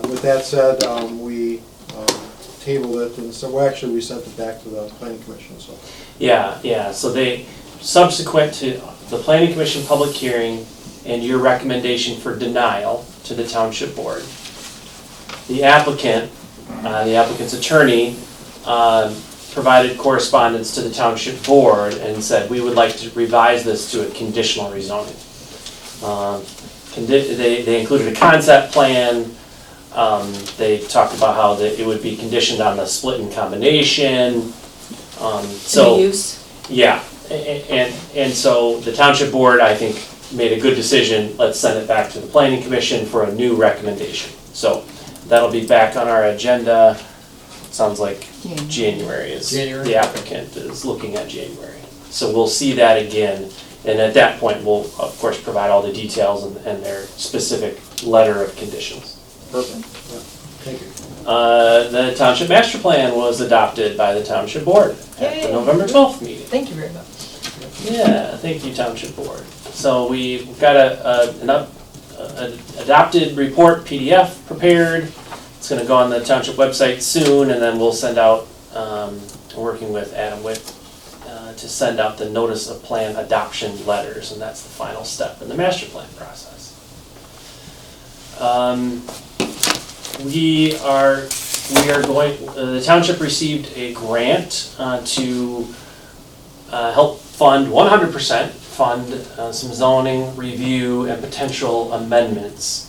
with that said, we tabled it, and so actually we sent it back to the planning commission, so. Yeah, so they, subsequent to the planning commission public hearing and your recommendation for denial to the township board, the applicant's attorney, provided correspondence to the township board and said, we would like to revise this to a conditional rezoning. They included a concept plan. They talked about how it would be conditioned on the split and combination. So The use? yeah, and so the township board, I think, made a good decision. Let's send it back to the planning commission for a new recommendation. So that'll be back on our agenda. Sounds like January is, the applicant is looking at January. So we'll see that again, and at that point, we'll, of course, provide all the details and their specific letter of conditions. Perfect, yeah, thank you. The township master plan was adopted by the township board at the Yay. November 12th meeting. Thank you very much. Yeah, thank you, township board. So we've got an adopted report PDF prepared. It's gonna go on the township website soon, and then we'll send out, working with Adam Witt, to send out the notice of plan adoption letters, and that's the final step in the master plan process. The township received a grant to help fund, 100% fund some zoning review and potential amendments.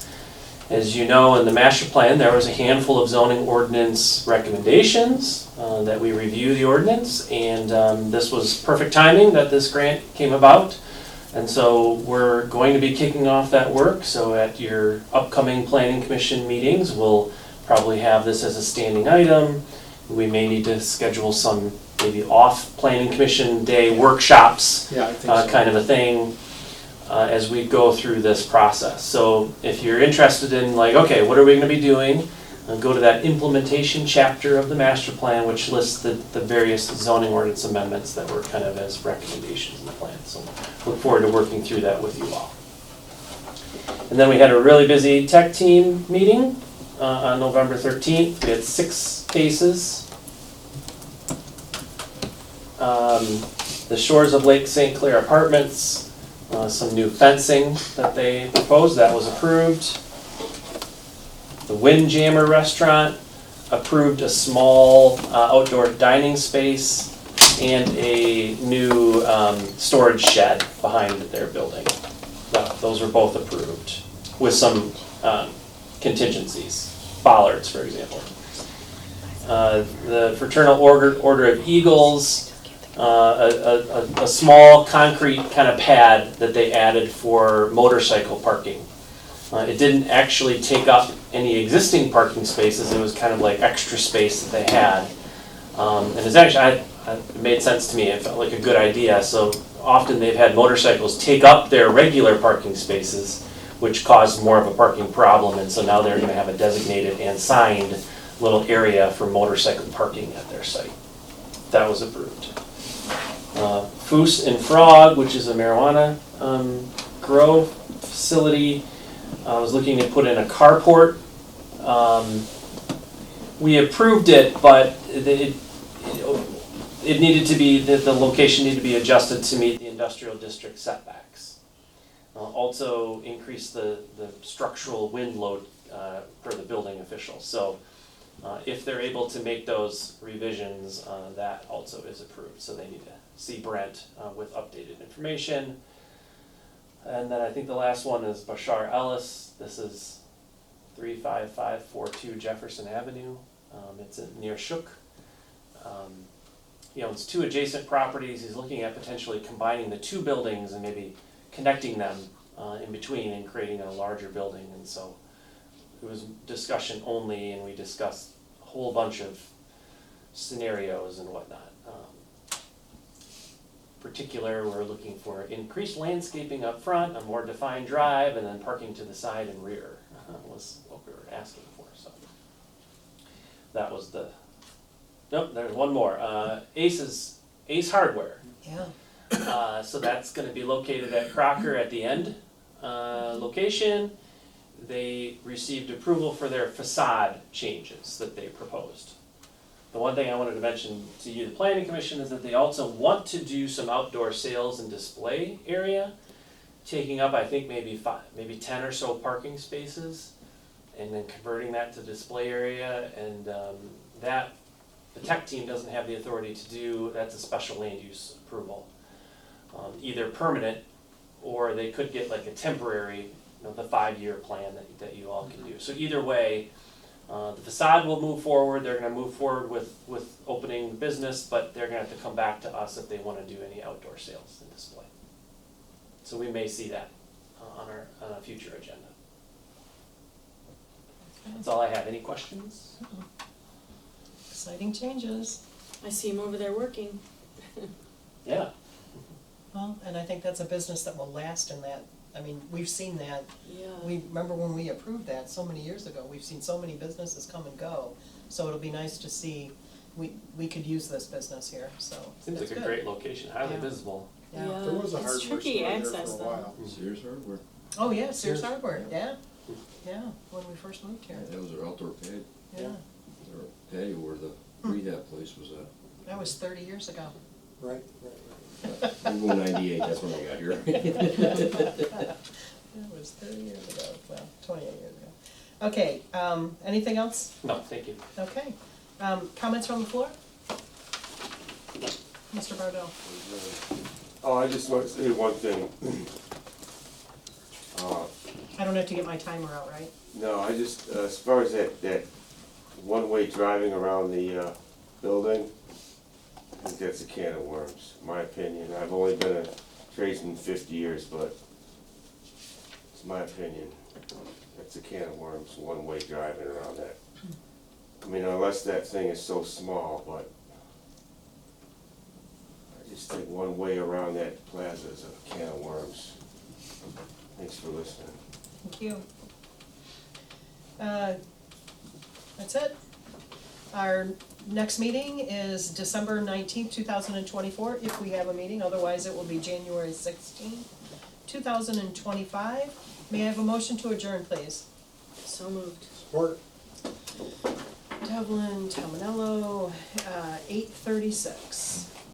As you know, in the master plan, there was a handful of zoning ordinance recommendations that we review the ordinance, and this was perfect timing that this grant came about. And so we're going to be kicking off that work, so at your upcoming planning commission meetings, we'll probably have this as a standing item. We may need to schedule some maybe off planning commission day workshops, Yeah, I think so. kind of a thing, as we go through this process. So if you're interested in like, okay, what are we gonna be doing? Go to that implementation chapter of the master plan, which lists the various zoning ordinance amendments that were kind of as recommendations in the plan. So look forward to working through that with you all. And then we had a really busy tech team meeting on November 13th. We had 6 cases. The Shores of Lake St. Clair Apartments, some new fencing that they proposed, that was approved. The Windjammer Restaurant approved a small outdoor dining space and a new storage shed behind their building. Those were both approved with some contingencies, bollards, for example. The Fraternal Order of Eagles, a small concrete kind of pad that they added for motorcycle parking. It didn't actually take up any existing parking spaces, it was kind of like extra space that they had. And it's actually, it made sense to me, it felt like a good idea. So often they've had motorcycles take up their regular parking spaces, which caused more of a parking problem, and so now they're gonna have a designated and signed little area for motorcycle parking at their site. That was approved. Foos and Frog, which is a marijuana grow facility, was looking to put in a carport. We approved it, but it needed to be, the location needed to be adjusted to meet the industrial district setbacks. Also increase the structural wind load per the building official. So if they're able to make those revisions, that also is approved. So they need to see Brent with updated information. And then I think the last one is Bashar Ellis. This is 35542 Jefferson Avenue. It's near Shook. He owns 2 adjacent properties. He's looking at potentially combining the 2 buildings and maybe connecting them in between and creating a larger building. And so it was discussion only, and we discussed a whole bunch of scenarios and whatnot. Particular, we're looking for increased landscaping up front, a more defined drive, and then parking to the side and rear was what we were asking for. So that was the, nope, there's one more. Ace Hardware. Yeah. So that's gonna be located at Crocker at the end location. They received approval for their facade changes that they proposed. The one thing I wanted to mention to you, the planning commission, is that they also want to do some outdoor sales and display area, taking up, I think, maybe 10 or so parking spaces, and then converting that to display area. And that the tech team doesn't have the authority to do. That's a special land use approval, either permanent, or they could get like a temporary, the 5-year plan that you all can do. So either way. The facade will move forward. They're going to move forward with opening the business, but they're going to have to come back to us if they want to do any outdoor sales and display. So we may see that on a future agenda. That's all I have. Any questions? Exciting changes. I see him over there working. Yeah. Well, and I think that's a business that will last in that I mean, we've seen that. Yeah. We, remember when we approved that so many years ago, we've seen so many businesses come and go. So it'll be nice to see, we could use this business here, so Seems that's like a good. great location, highly Yeah. visible. Yeah. There was a It's hardware store tricky there access for a though. while. Sears Hardware, Oh, yeah, Sears Sears. Hardware, yeah, yeah, when we first moved here, that was their outdoor pad, yeah. their patio where the rehab place was at. That was 30 years ago. Right, I'm going 98, that's when I got here. That was 30 years ago, well, 28 years ago. Okay, anything else? No, thank you. Okay, comments from the floor? Mr. Bardell? Oh, I just want to say one thing. I don't have to get my timer out, right? No, I just, as far as that one-way driving around the building, I think that's a can of worms, in my opinion. I've only been a tradesman 50 years, but it's my opinion. That's a can of worms, one-way driving around that. I mean, unless that thing is so small, but I just think one way around that plaza is a can of worms. Thanks for listening. Thank you. That's it. Our next meeting is December 19th, 2024, if we have a meeting, otherwise it will be January 16th, 2025. May I have a motion to adjourn, please? So moved. Support. Devlin, Tominello, 8:36.